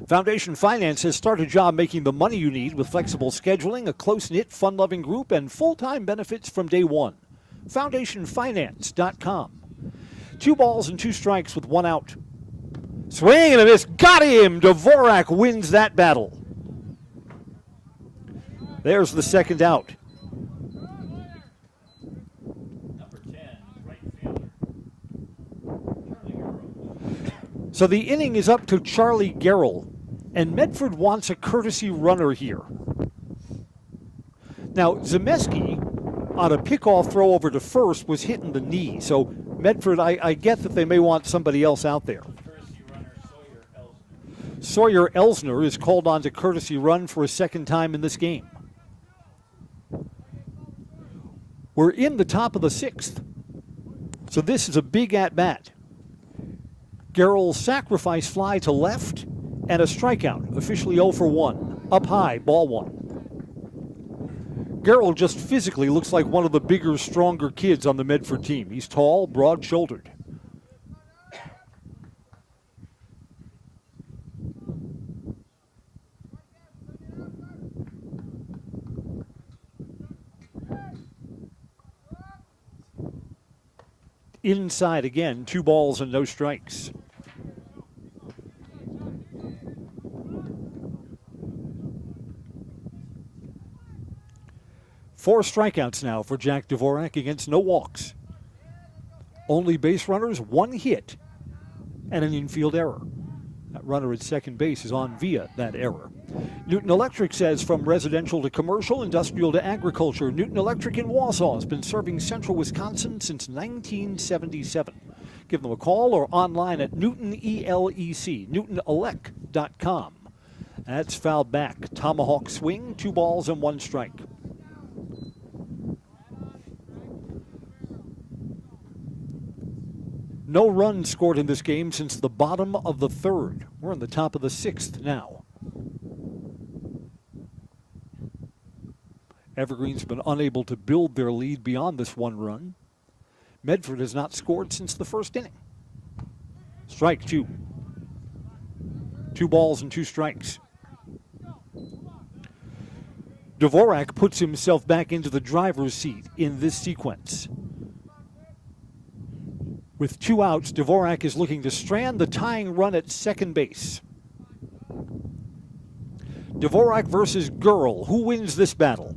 Foundation Finance has started a job making the money you need with flexible scheduling, a close-knit, fun-loving group, and full-time benefits from day one. FoundationFinance.com. 2 balls and 2 strikes with 1 out. Swing and a miss. Got him! Dvorak wins that battle. There's the second out. So the inning is up to Charlie Garrell, and Medford wants a courtesy runner here. Now, Zemeski, on a pickoff throw over to first, was hitting the knee. So Medford, I get that they may want somebody else out there. Sawyer Elsner is called on to courtesy run for a second time in this game. We're in the top of the 6th. So this is a big at-bat. Garrell's sacrifice fly to left and a strikeout, officially 0 for 1. Up high, ball 1. Garrell just physically looks like one of the bigger, stronger kids on the Medford team. He's tall, broad-shouldered. Inside again, 2 balls and no strikes. 4 strikeouts now for Jack Dvorak against no walks. Only base runners, 1 hit, and an infield error. That runner at second base is on via that error. Newton Electric says from residential to commercial, industrial to agriculture, Newton Electric in Wausau has been serving central Wisconsin since 1977. Give them a call or online at newtonelec.com. That's fouled back. Tomahawk swing, 2 balls and 1 strike. No runs scored in this game since the bottom of the 3rd. We're in the top of the 6th now. Evergreen's been unable to build their lead beyond this 1 run. Medford has not scored since the 1st inning. Strike 2. 2 balls and 2 strikes. Dvorak puts himself back into the driver's seat in this sequence. With 2 outs, Dvorak is looking to strand the tying run at second base. Dvorak versus Girl. Who wins this battle?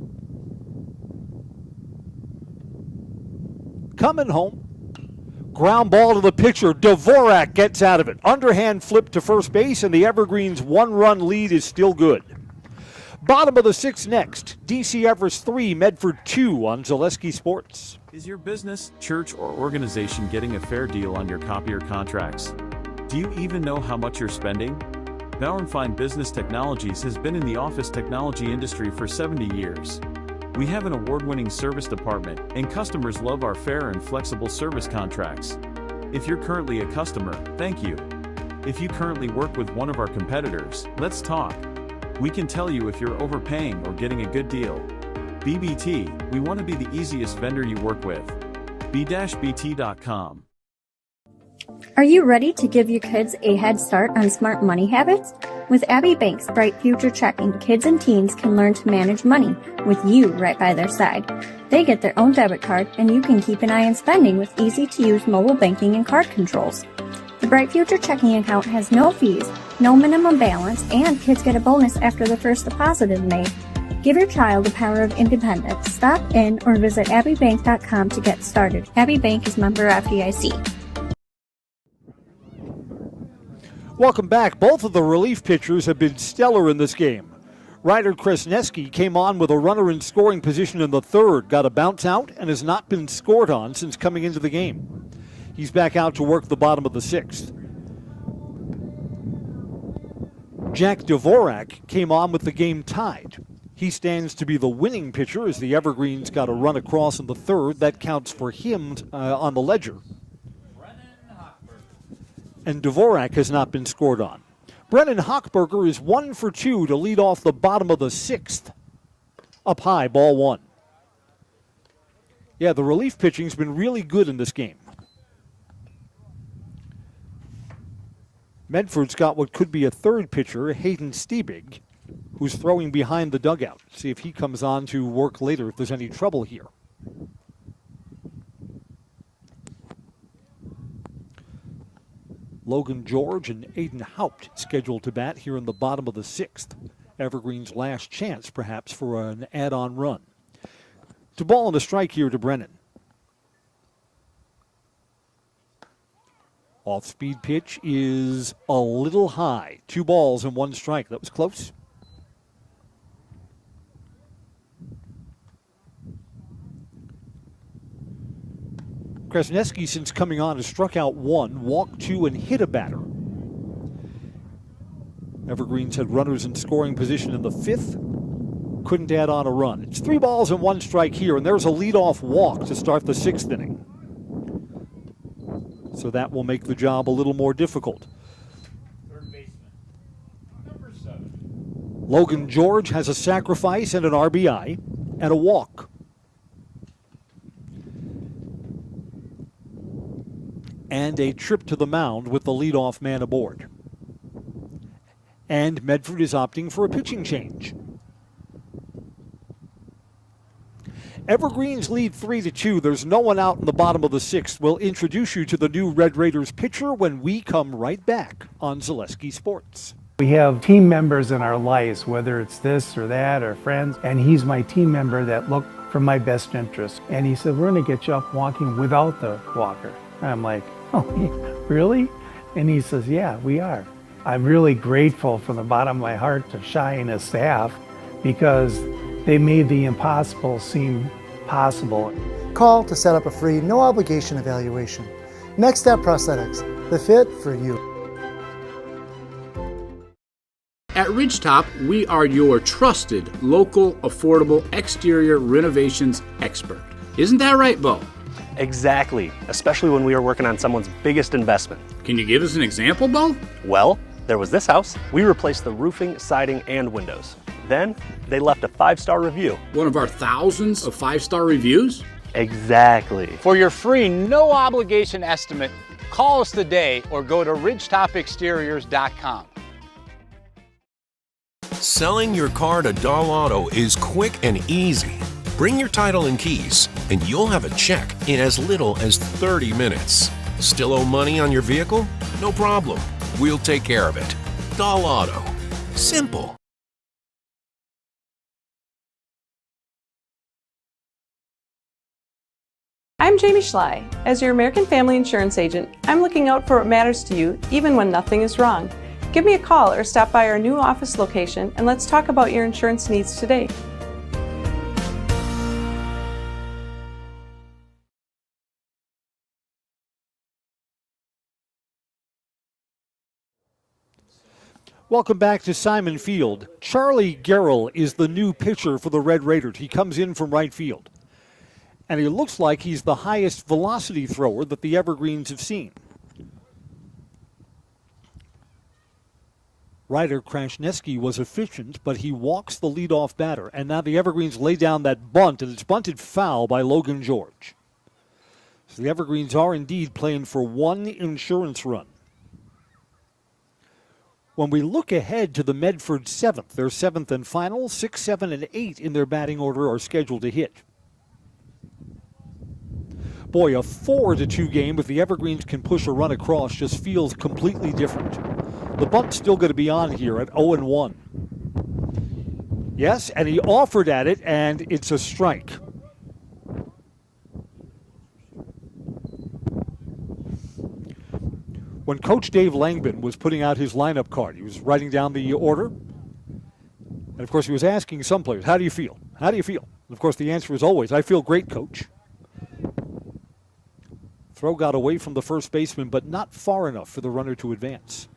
Coming home. Ground ball to the pitcher. Dvorak gets out of it. Underhand flip to first base, and the Evergreens' 1-run lead is still good. Bottom of the 6th next. DC Everest 3, Medford 2 on Zaleski Sports. Is your business, church, or organization getting a fair deal on your copier contracts? Do you even know how much you're spending? Bauer & Fine Business Technologies has been in the office technology industry for 70 years. We have an award-winning service department, and customers love our fair and flexible service contracts. If you're currently a customer, thank you. If you currently work with one of our competitors, let's talk. We can tell you if you're overpaying or getting a good deal. BBT, we want to be the easiest vendor you work with. b-bt.com. Are you ready to give your kids a head start on smart money habits? With Abbey Bank's Bright Future Checking, kids and teens can learn to manage money with you right by their side. They get their own debit card, and you can keep an eye on spending with easy-to-use mobile banking and card controls. The Bright Future Checking account has no fees, no minimum balance, and kids get a bonus after the first deposit is made. Give your child the power of independence. Stop in or visit abbeybank.com to get started. Abbey Bank is member FDIC. Welcome back. Both of the relief pitchers have been stellar in this game. Ryder Kresneski came on with a runner in scoring position in the 3rd, got a bounce out, and has not been scored on since coming into the game. He's back out to work the bottom of the 6th. Jack Dvorak came on with the game tied. He stands to be the winning pitcher as the Evergreens got a run across in the 3rd. That counts for him on the ledger. And Dvorak has not been scored on. Brennan Hochberger is 1 for 2 to lead off the bottom of the 6th. Up high, ball 1. Yeah, the relief pitching's been really good in this game. Medford's got what could be a 3rd pitcher, Hayden Stiebig, who's throwing behind the dugout. See if he comes on to work later if there's any trouble here. Logan George and Aiden Haupt scheduled to bat here in the bottom of the 6th. Evergreen's last chance, perhaps, for an add-on run. To ball and a strike here to Brennan. Off-speed pitch is a little high. 2 balls and 1 strike. That was close. Kresneski, since coming on, has struck out 1, walked 2, and hit a batter. Evergreens had runners in scoring position in the 5th. Couldn't add on a run. It's 3 balls and 1 strike here, and there's a leadoff walk to start the 6th inning. So that will make the job a little more difficult. Third baseman, number 7. Logan George has a sacrifice and an RBI and a walk. And a trip to the mound with the leadoff man aboard. And Medford is opting for a pitching change. Evergreens lead 3-2. There's no one out in the bottom of the 6th. We'll introduce you to the new Red Raiders pitcher when we come right back on Zaleski Sports. We have team members in our lives, whether it's this or that or friends, and he's my team member that look for my best interest. And he said, we're going to get you up walking without the walker. And I'm like, oh, really? And he says, yeah, we are. I'm really grateful from the bottom of my heart to Shai and his staff because they made the impossible seem possible. Call to set up a free, no obligation evaluation. Next Step Prosthetics, the fit for you. At Ridgetop, we are your trusted, local, affordable exterior renovations expert. Isn't that right, Bo? Exactly, especially when we are working on someone's biggest investment. Can you give us an example, Bo? Well, there was this house. We replaced the roofing, siding, and windows. Then, they left a 5-star review. One of our thousands of 5-star reviews? Exactly. For your free, no obligation estimate, call us today or go to ridgetopexteriors.com. Selling your car to Dahl Auto is quick and easy. Bring your title and keys, and you'll have a check in as little as 30 minutes. Still owe money on your vehicle? No problem. We'll take care of it. Dahl Auto. Simple. I'm Jamie Schley. As your American Family Insurance agent, I'm looking out for what matters to you, even when nothing is wrong. Give me a call or stop by our new office location and let's talk about your insurance needs today. Welcome back to Simon Field. Charlie Garrell is the new pitcher for the Red Raiders. He comes in from right field. And he looks like he's the highest velocity thrower that the Evergreens have seen. Ryder Krasniewski was efficient, but he walks the leadoff batter. And now the Evergreens lay down that bunt, and it's bunted foul by Logan George. So the Evergreens are indeed playing for one insurance run. When we look ahead to the Medford 7th, their 7th and final, 6, 7, and 8 in their batting order are scheduled to hit. Boy, a 4-2 game, if the Evergreens can push a run across, just feels completely different. The bunt's still going to be on here at 0-1. Yes, and he offered at it, and it's a strike. When Coach Dave Langbin was putting out his lineup card, he was writing down the order. And, of course, he was asking some players, how do you feel? How do you feel? And, of course, the answer is always, I feel great, Coach. Throw got away from the first baseman, but not far enough for the runner to advance.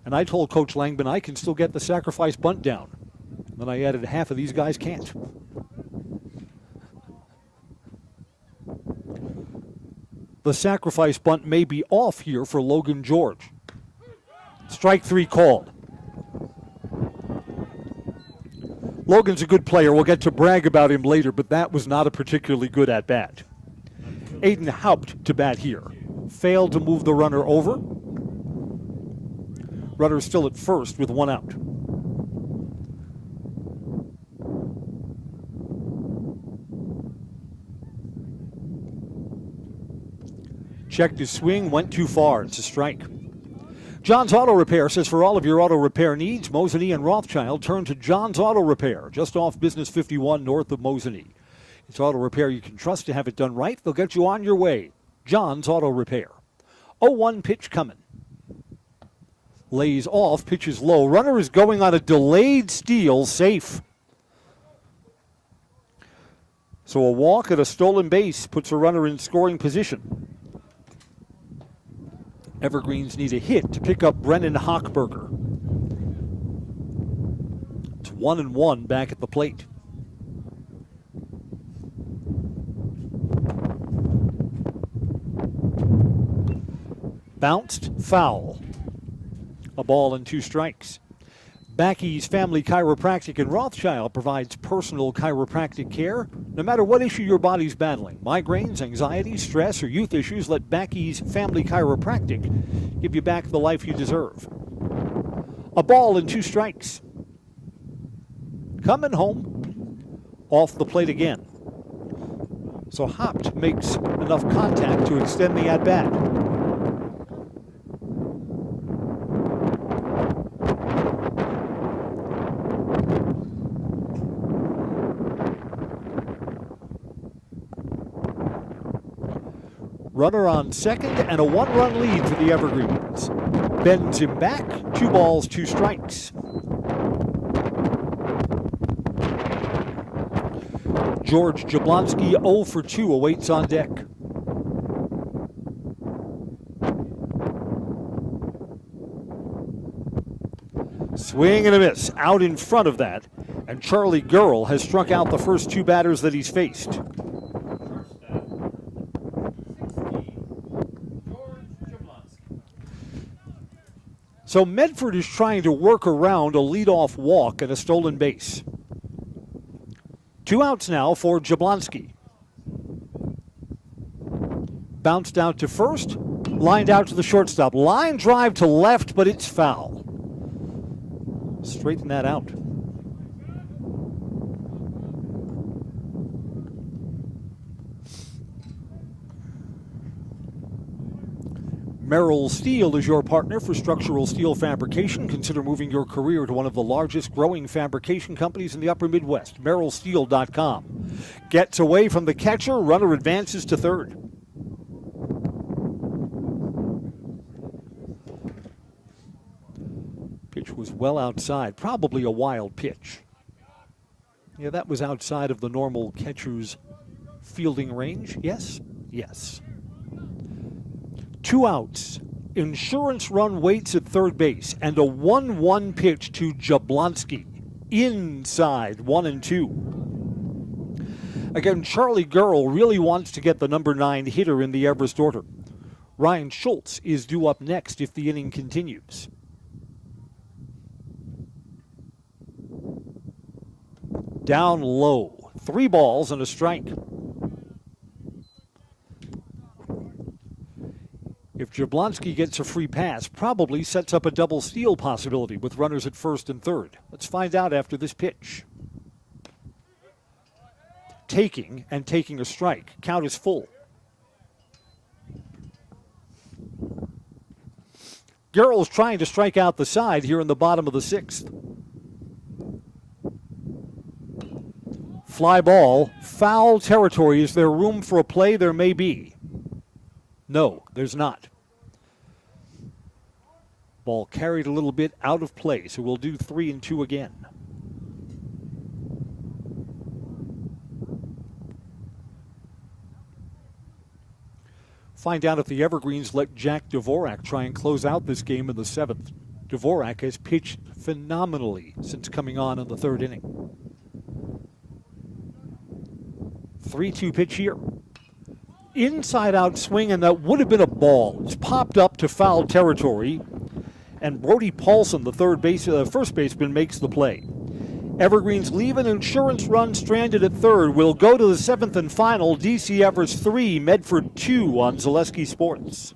And I told Coach Langbin I can still get the sacrifice bunt down. Then I added half of these guys can't. The sacrifice bunt may be off here for Logan George. Strike 3 called. Logan's a good player. We'll get to brag about him later, but that was not a particularly good at-bat. Aiden Haupt to bat here. Failed to move the runner over. Runner still at first with 1 out. Checked his swing, went too far. It's a strike. John's Auto Repair says for all of your auto repair needs, Mosinee and Rothschild, turn to John's Auto Repair, just off Business 51 north of Mosinee. It's auto repair you can trust to have it done right. They'll get you on your way. John's Auto Repair. 0-1 pitch coming. Lays off, pitches low. Runner is going on a delayed steal, safe. So a walk at a stolen base puts a runner in scoring position. Evergreens need a hit to pick up Brennan Hochberger. It's 1-1 back at the plate. Bounced, foul. A ball and 2 strikes. Backey's Family Chiropractic in Rothschild provides personal chiropractic care. No matter what issue your body's battling, migraines, anxiety, stress, or youth issues, let Backey's Family Chiropractic give you back the life you deserve. A ball and 2 strikes. Coming home. Off the plate again. So Haupt makes enough contact to extend the at-bat. Runner on second and a 1-run lead for the Evergreens. Bends him back, 2 balls, 2 strikes. George Jablonski 0 for 2 awaits on deck. Swing and a miss out in front of that, and Charlie Gurl has struck out the first 2 batters that he's faced. So Medford is trying to work around a leadoff walk and a stolen base. 2 outs now for Jablonski. Bounced out to first, lined out to the shortstop. Line drive to left, but it's foul. Straighten that out. Merrill Steel is your partner for structural steel fabrication. Consider moving your career to one of the largest growing fabrication companies in the upper Midwest. MerrillSteel.com. Gets away from the catcher. Runner advances to third. Pitch was well outside. Probably a wild pitch. Yeah, that was outside of the normal catcher's fielding range. Yes? Yes. 2 outs. Insurance run waits at third base, and a 1-1 pitch to Jablonski. Inside 1-2. Again, Charlie Gurl really wants to get the number 9 hitter in the Everest order. Ryan Schultz is due up next if the inning continues. Down low. 3 balls and a strike. If Jablonski gets a free pass, probably sets up a double steal possibility with runners at first and third. Let's find out after this pitch. Taking a strike. Count is full. Gurl's trying to strike out the side here in the bottom of the 6th. Fly ball, foul territory. Is there room for a play? There may be. No, there's not. Ball carried a little bit out of play, so we'll do 3-2 again. Find out if the Evergreens let Jack Dvorak try and close out this game in the 7th. Dvorak has pitched phenomenally since coming on in the 3rd inning. 3-2 pitch here. Inside out swing, and that would have been a ball. It's popped up to foul territory, and Brody Paulson, the first baseman, makes the play. Evergreens leave an insurance run stranded at third. We'll go to the 7th and final. DC Everest 3, Medford 2 on Zaleski Sports.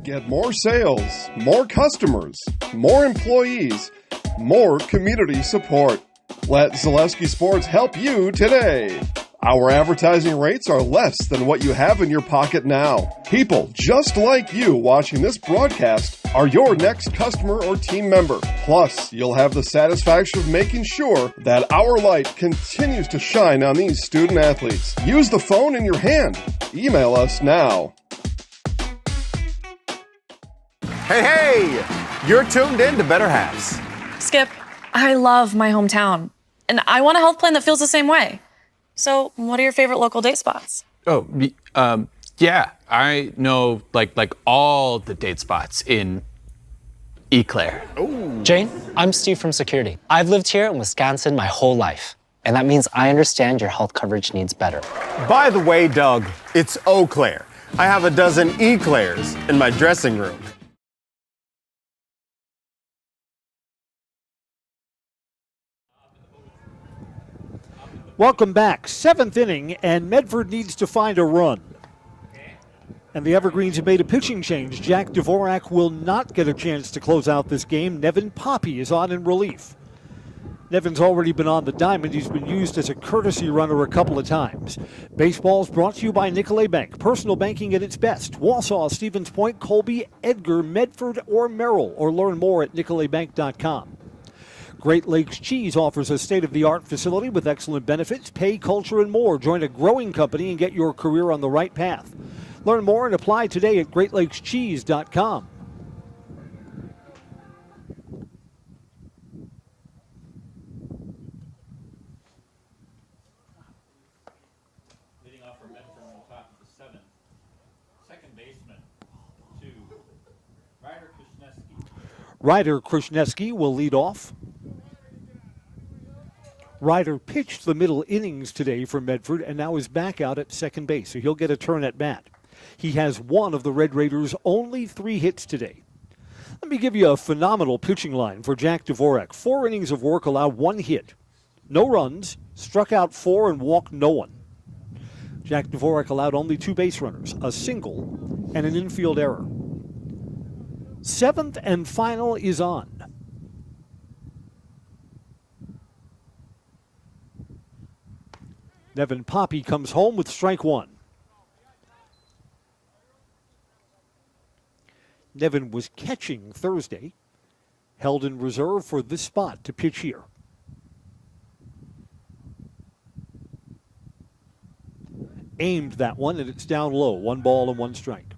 Get more sales, more customers, more employees, more community support. Let Zaleski Sports help you today. Our advertising rates are less than what you have in your pocket now. People just like you watching this broadcast are your next customer or team member. Plus, you'll have the satisfaction of making sure that our light continues to shine on these student athletes. Use the phone in your hand. Email us now. Hey, you're tuned in to Better Halves. Skip, I love my hometown, and I want a health plan that feels the same way. So, what are your favorite local date spots? Oh, yeah, I know like all the date spots in Eau Claire. Jane, I'm Steve from Security. I've lived here in Wisconsin my whole life, and that means I understand your health coverage needs better. By the way, Doug, it's Eau Claire. I have a dozen Eclairs in my dressing room. Welcome back. 7th inning, and Medford needs to find a run. And the Evergreens have made a pitching change. Jack Dvorak will not get a chance to close out this game. Nevin Poppy is on in relief. Nevin's already been on the diamond. He's been used as a courtesy runner a couple of times. Baseball's brought to you by Nicolet Bank. Personal banking at its best. Wausau, Stevens Point, Colby, Edgar, Medford, or Merrill. Or learn more at nicoletbank.com. Great Lakes Cheese offers a state-of-the-art facility with excellent benefits, pay, culture, and more. Join a growing company and get your career on the right path. Learn more and apply today at GreatLakesCheese.com. Leading off for Medford on top of the seventh. Second baseman, 2, Ryder Krishneski. Ryder Krishneski will lead off. Ryder pitched the middle innings today for Medford and now is back out at second base, so he'll get a turn at bat. He has one of the Red Raiders' only 3 hits today. Let me give you a phenomenal pitching line for Jack Dvorak. 4 innings of work, allowed 1 hit. No runs, struck out 4 and walked no one. Jack Dvorak allowed only 2 base runners, a single and an infield error. 7th and final is on. Nevin Poppy comes home with strike 1. Nevin was catching Thursday, held in reserve for this spot to pitch here. Aimed that one, and it's down low. 1 ball and 1 strike.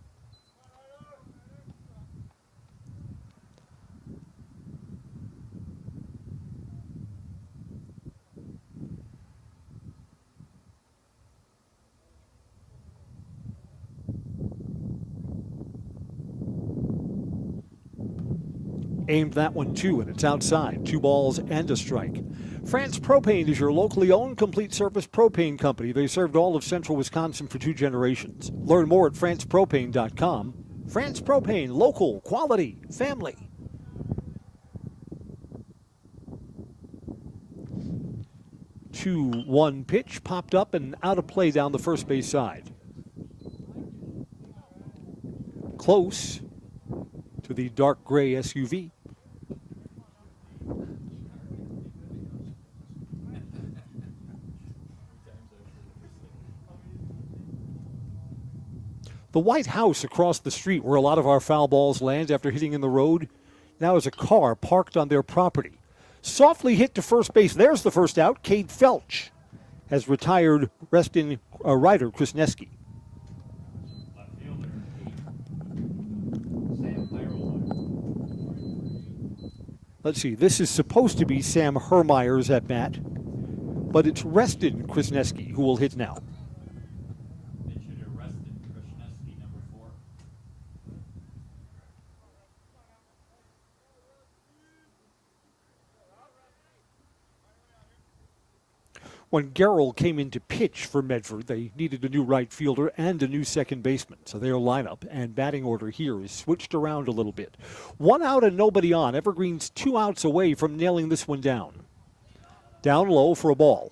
Aimed that one too, and it's outside. 2 balls and a strike. France Propane is your locally owned complete service propane company. They served all of central Wisconsin for 2 generations. Learn more at francepropane.com. France Propane, local, quality, family. Two-one pitch popped up and out of play down the first base side. Close to the dark gray SUV. The White House across the street where a lot of our foul balls land after hitting in the road now is a car parked on their property. Softly hit to first base. There's the first out. Cade Felch has retired resting Ryder Krishneski. Let's see, this is supposed to be Sam Hermeyer's at bat, but it's Reston Krishneski who will hit now. When Garrell came in to pitch for Medford, they needed a new right fielder and a new second baseman. So their lineup and batting order here is switched around a little bit. 1 out and nobody on. Evergreen's 2 outs away from nailing this one down. Down low for a ball.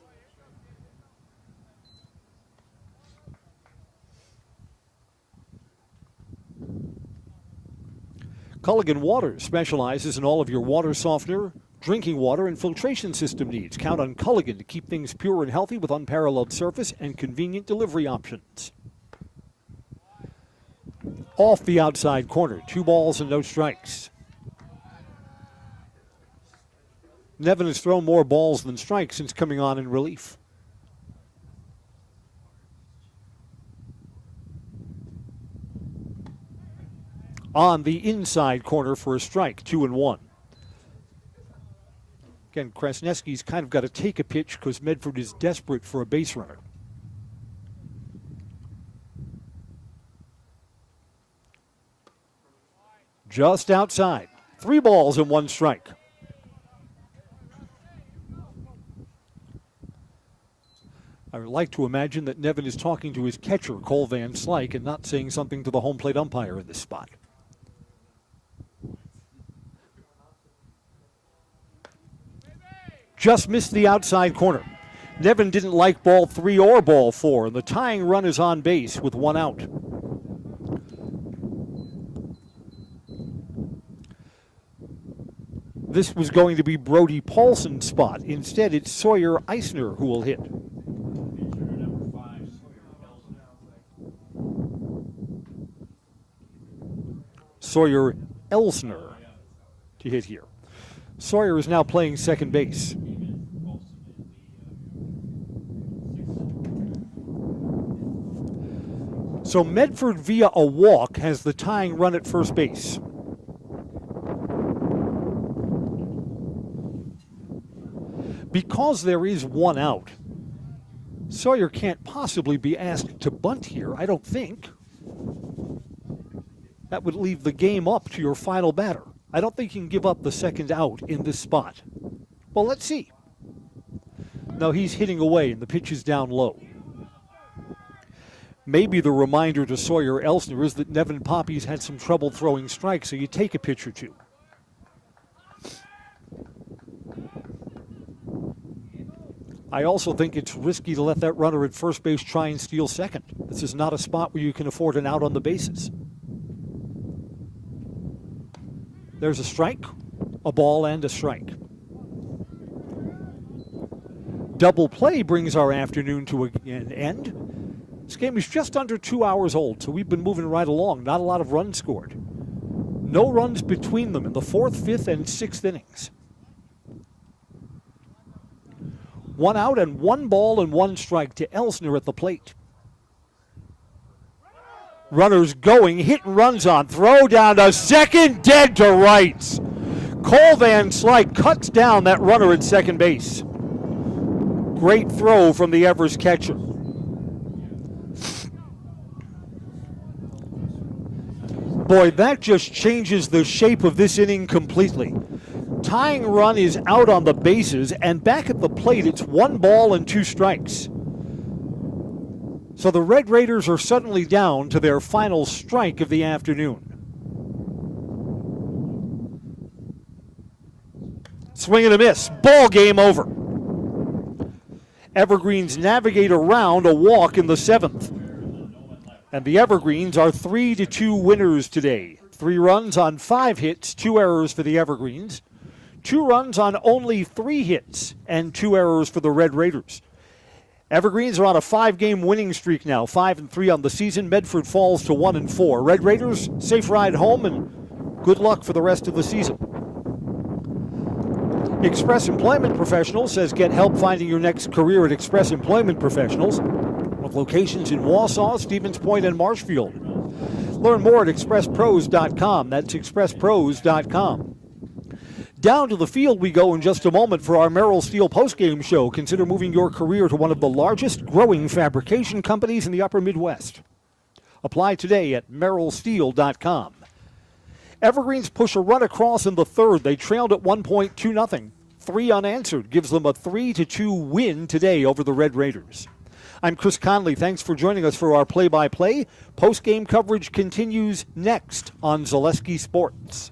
Culligan Water specializes in all of your water softener, drinking water, and filtration system needs. Count on Culligan to keep things pure and healthy with unparalleled service and convenient delivery options. Off the outside corner, 2 balls and no strikes. Nevin has thrown more balls than strikes since coming on in relief. On the inside corner for a strike, 2-1. Again, Krasneski's kind of got to take a pitch because Medford is desperate for a base runner. Just outside. 3 balls and 1 strike. I would like to imagine that Nevin is talking to his catcher, Cole Van Slyke, and not saying something to the home plate umpire in this spot. Just missed the outside corner. Nevin didn't like ball 3 or ball 4, and the tying run is on base with 1 out. This was going to be Brody Paulson's spot. Instead, it's Sawyer Eisner who will hit. Sawyer Elsner to hit here. Sawyer is now playing second base. So Medford, via a walk, has the tying run at first base. Because there is one out, Sawyer can't possibly be asked to bunt here, I don't think. That would leave the game up to your final batter. I don't think you can give up the second out in this spot. Well, let's see. No, he's hitting away and the pitch is down low. Maybe the reminder to Sawyer Elsner is that Nevin Poppy's had some trouble throwing strikes, so you take a pitch or two. I also think it's risky to let that runner at first base try and steal second. This is not a spot where you can afford an out on the bases. There's a strike, a ball, and a strike. Double play brings our afternoon to an end. This game is just under 2 hours old, so we've been moving right along. Not a lot of runs scored. No runs between them in the 4th, 5th, and 6th innings. 1 out and 1 ball and 1 strike to Elsner at the plate. Runners going, hit and runs on, throw down to second, dead to rights. Cole Van Slyke cuts down that runner at second base. Great throw from the Everest catcher. Boy, that just changes the shape of this inning completely. Tying run is out on the bases, and back at the plate, it's 1 ball and 2 strikes. So the Red Raiders are suddenly down to their final strike of the afternoon. Swing and a miss. Ball game over. Evergreens navigate around a walk in the 7th. And the Evergreens are 3-2 winners today. 3 runs on 5 hits, 2 errors for the Evergreens. 2 runs on only 3 hits and 2 errors for the Red Raiders. Evergreens are on a 5-game winning streak now, 5-3 on the season. Medford falls to 1-4. Red Raiders, safe ride home and good luck for the rest of the season. Express Employment Professionals says get help finding your next career at Express Employment Professionals, with locations in Wausau, Stevens Point, and Marshfield. Learn more at expresspros.com. That's expresspros.com. Down to the field we go in just a moment for our Merrill Steel postgame show. Consider moving your career to one of the largest growing fabrication companies in the upper Midwest. Apply today at merrillsteel.com. Evergreens push a run across in the 3rd. They trailed at 1 point, 2-0. 3 unanswered gives them a 3-2 win today over the Red Raiders. I'm Chris Conley. Thanks for joining us for our play-by-play. Post-game coverage continues next on Zaleski Sports.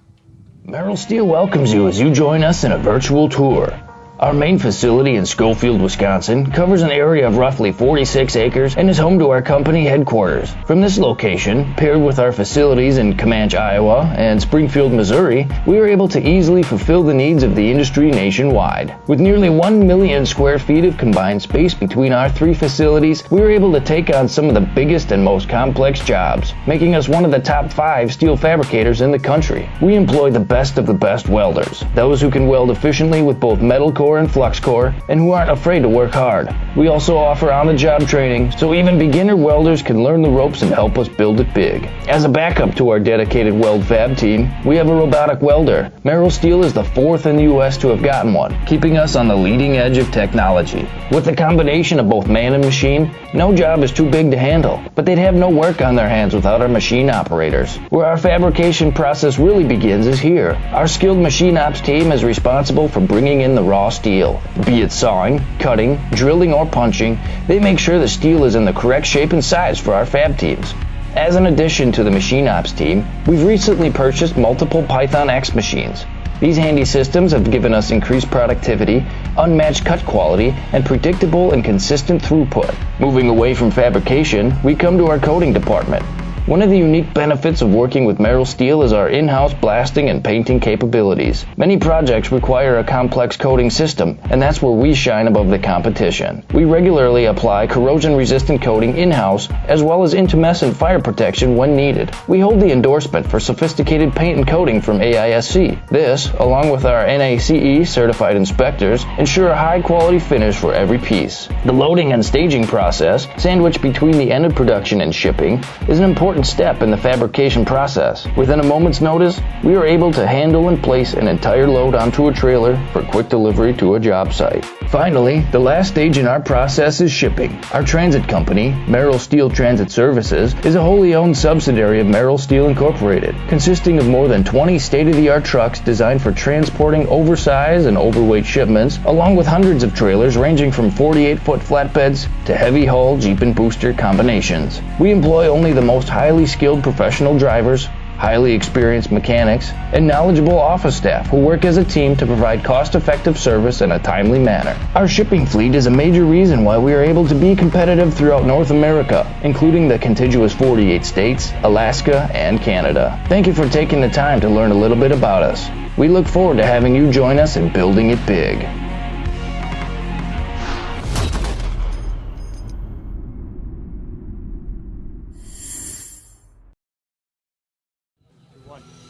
Merrill Steel welcomes you as you join us in a virtual tour. Our main facility in Schofield, Wisconsin covers an area of roughly 46 acres and is home to our company headquarters. From this location, paired with our facilities in Comanche, Iowa and Springfield, Missouri, we are able to easily fulfill the needs of the industry nationwide. With nearly 1 million square feet of combined space between our 3 facilities, we are able to take on some of the biggest and most complex jobs, making us one of the top 5 steel fabricators in the country. We employ the best of the best welders, those who can weld efficiently with both metal core and flux core, and who aren't afraid to work hard. We also offer on-the-job training, so even beginner welders can learn the ropes and help us build it big. As a backup to our dedicated weld fab team, we have a robotic welder. Merrill Steel is the 4th in the U.S. to have gotten one, keeping us on the leading edge of technology. With the combination of both man and machine, no job is too big to handle, but they'd have no work on their hands without our machine operators. Where our fabrication process really begins is here. Our skilled machine ops team is responsible for bringing in the raw steel. Be it sawing, cutting, drilling, or punching, they make sure the steel is in the correct shape and size for our fab teams. As an addition to the machine ops team, we've recently purchased multiple Python X machines. These handy systems have given us increased productivity, unmatched cut quality, and predictable and consistent throughput. Moving away from fabrication, we come to our coating department. One of the unique benefits of working with Merrill Steel is our in-house blasting and painting capabilities. Many projects require a complex coating system, and that's where we shine above the competition. We regularly apply corrosion-resistant coating in-house, as well as intumescent fire protection when needed. We hold the endorsement for sophisticated paint and coating from AISC. This, along with our NACE certified inspectors, ensure a high-quality finish for every piece. The loading and staging process, sandwiched between the end of production and shipping, is an important step in the fabrication process. Within a moment's notice, we are able to handle and place an entire load onto a trailer for quick delivery to a job site. Finally, the last stage in our process is shipping. Our transit company, Merrill Steel Transit Services, is a wholly owned subsidiary of Merrill Steel Incorporated, consisting of more than 20 state-of-the-art trucks designed for transporting oversized and overweight shipments, along with hundreds of trailers ranging from 48-foot flatbeds to heavy-haul Jeep and booster combinations. We employ only the most highly skilled professional drivers, highly experienced mechanics, and knowledgeable office staff who work as a team to provide cost-effective service in a timely manner. Our shipping fleet is a major reason why we are able to be competitive throughout North America, including the contiguous 48 states, Alaska, and Canada. Thank you for taking the time to learn a little bit about us. We look forward to having you join us in building it big.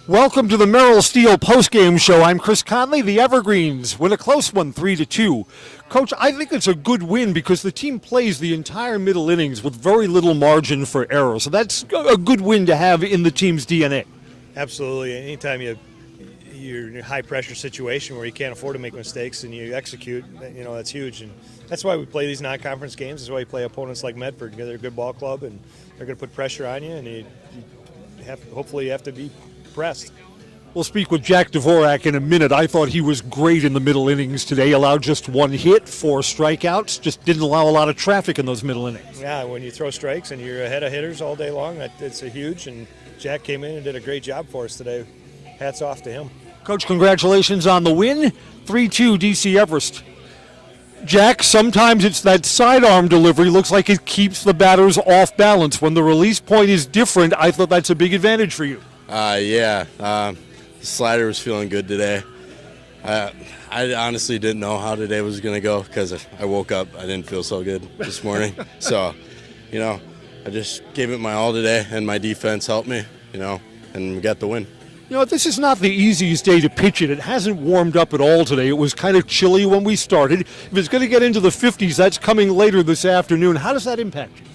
Welcome to the Merrill Steel postgame show. I'm Chris Conley. The Evergreens win a close one, 3-2. Coach, I think it's a good win because the team plays the entire middle innings with very little margin for error. So that's a good win to have in the team's DNA. Absolutely. Anytime you're in a high-pressure situation where you can't afford to make mistakes and you execute, that's huge. And that's why we play these non-conference games. That's why we play opponents like Medford. They're a good ball club, and they're going to put pressure on you, and hopefully you have to be pressed. We'll speak with Jack Dvorak in a minute. I thought he was great in the middle innings today. Allowed just one hit, 4 strikeouts. Just didn't allow a lot of traffic in those middle innings. Yeah, when you throw strikes and you're ahead of hitters all day long, it's a huge. And Jack came in and did a great job for us today. Hats off to him. Coach, congratulations on the win. 3-2 DC Everest. Jack, sometimes it's that sidearm delivery. Looks like it keeps the batters off balance. When the release point is different, I thought that's a big advantage for you. The slider was feeling good today. I honestly didn't know how today was going to go because I woke up, I didn't feel so good this morning. So, I just gave it my all today, and my defense helped me, and we got the win. This is not the easiest day to pitch it. It hasn't warmed up at all today. It was kind of chilly when we started. If it's going to get into the 50s, that's coming later this afternoon. How does that impact you?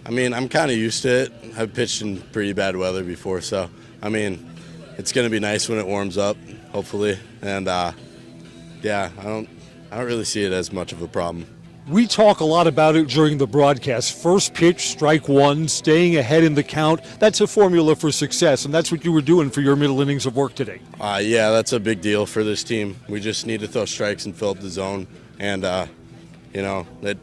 I'm kind of used to it. I've pitched in pretty bad weather before, so, it's going to be nice when it warms up, hopefully. And, I don't really see it as much of a problem. We talk a lot about it during the broadcast. First pitch, strike one, staying ahead in the count. That's a formula for success, and that's what you were doing for your middle innings of work today. That's a big deal for this team. We just need to throw strikes and fill up the zone, and, it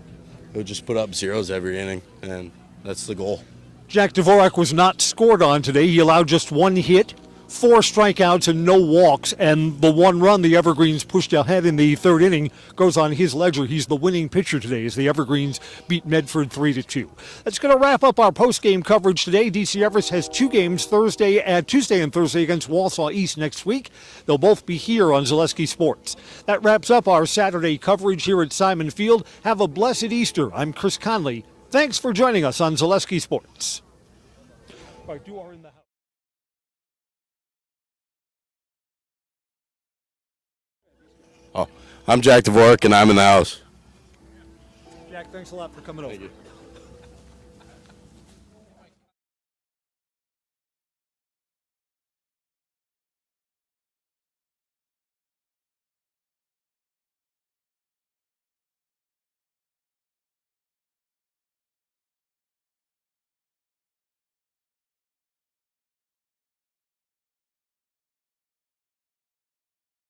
would just put up zeros every inning, and that's the goal. Jack Dvorak was not scored on today. He allowed just one hit, 4 strikeouts, and no walks. And the one run the Evergreens pushed ahead in the third inning goes on his ledger. He's the winning pitcher today as the Evergreens beat Medford 3-2. That's going to wrap up our post-game coverage today. DC Everest has 2 games Tuesday and Thursday against Walsall East next week. They'll both be here on Zaleski Sports. That wraps up our Saturday coverage here at Simon Field. Have a blessed Easter. I'm Chris Conley. Thanks for joining us on Zaleski Sports. All right, you are in the house. I'm Jack Dvorak, and I'm in the house. Jack, thanks a lot for coming over.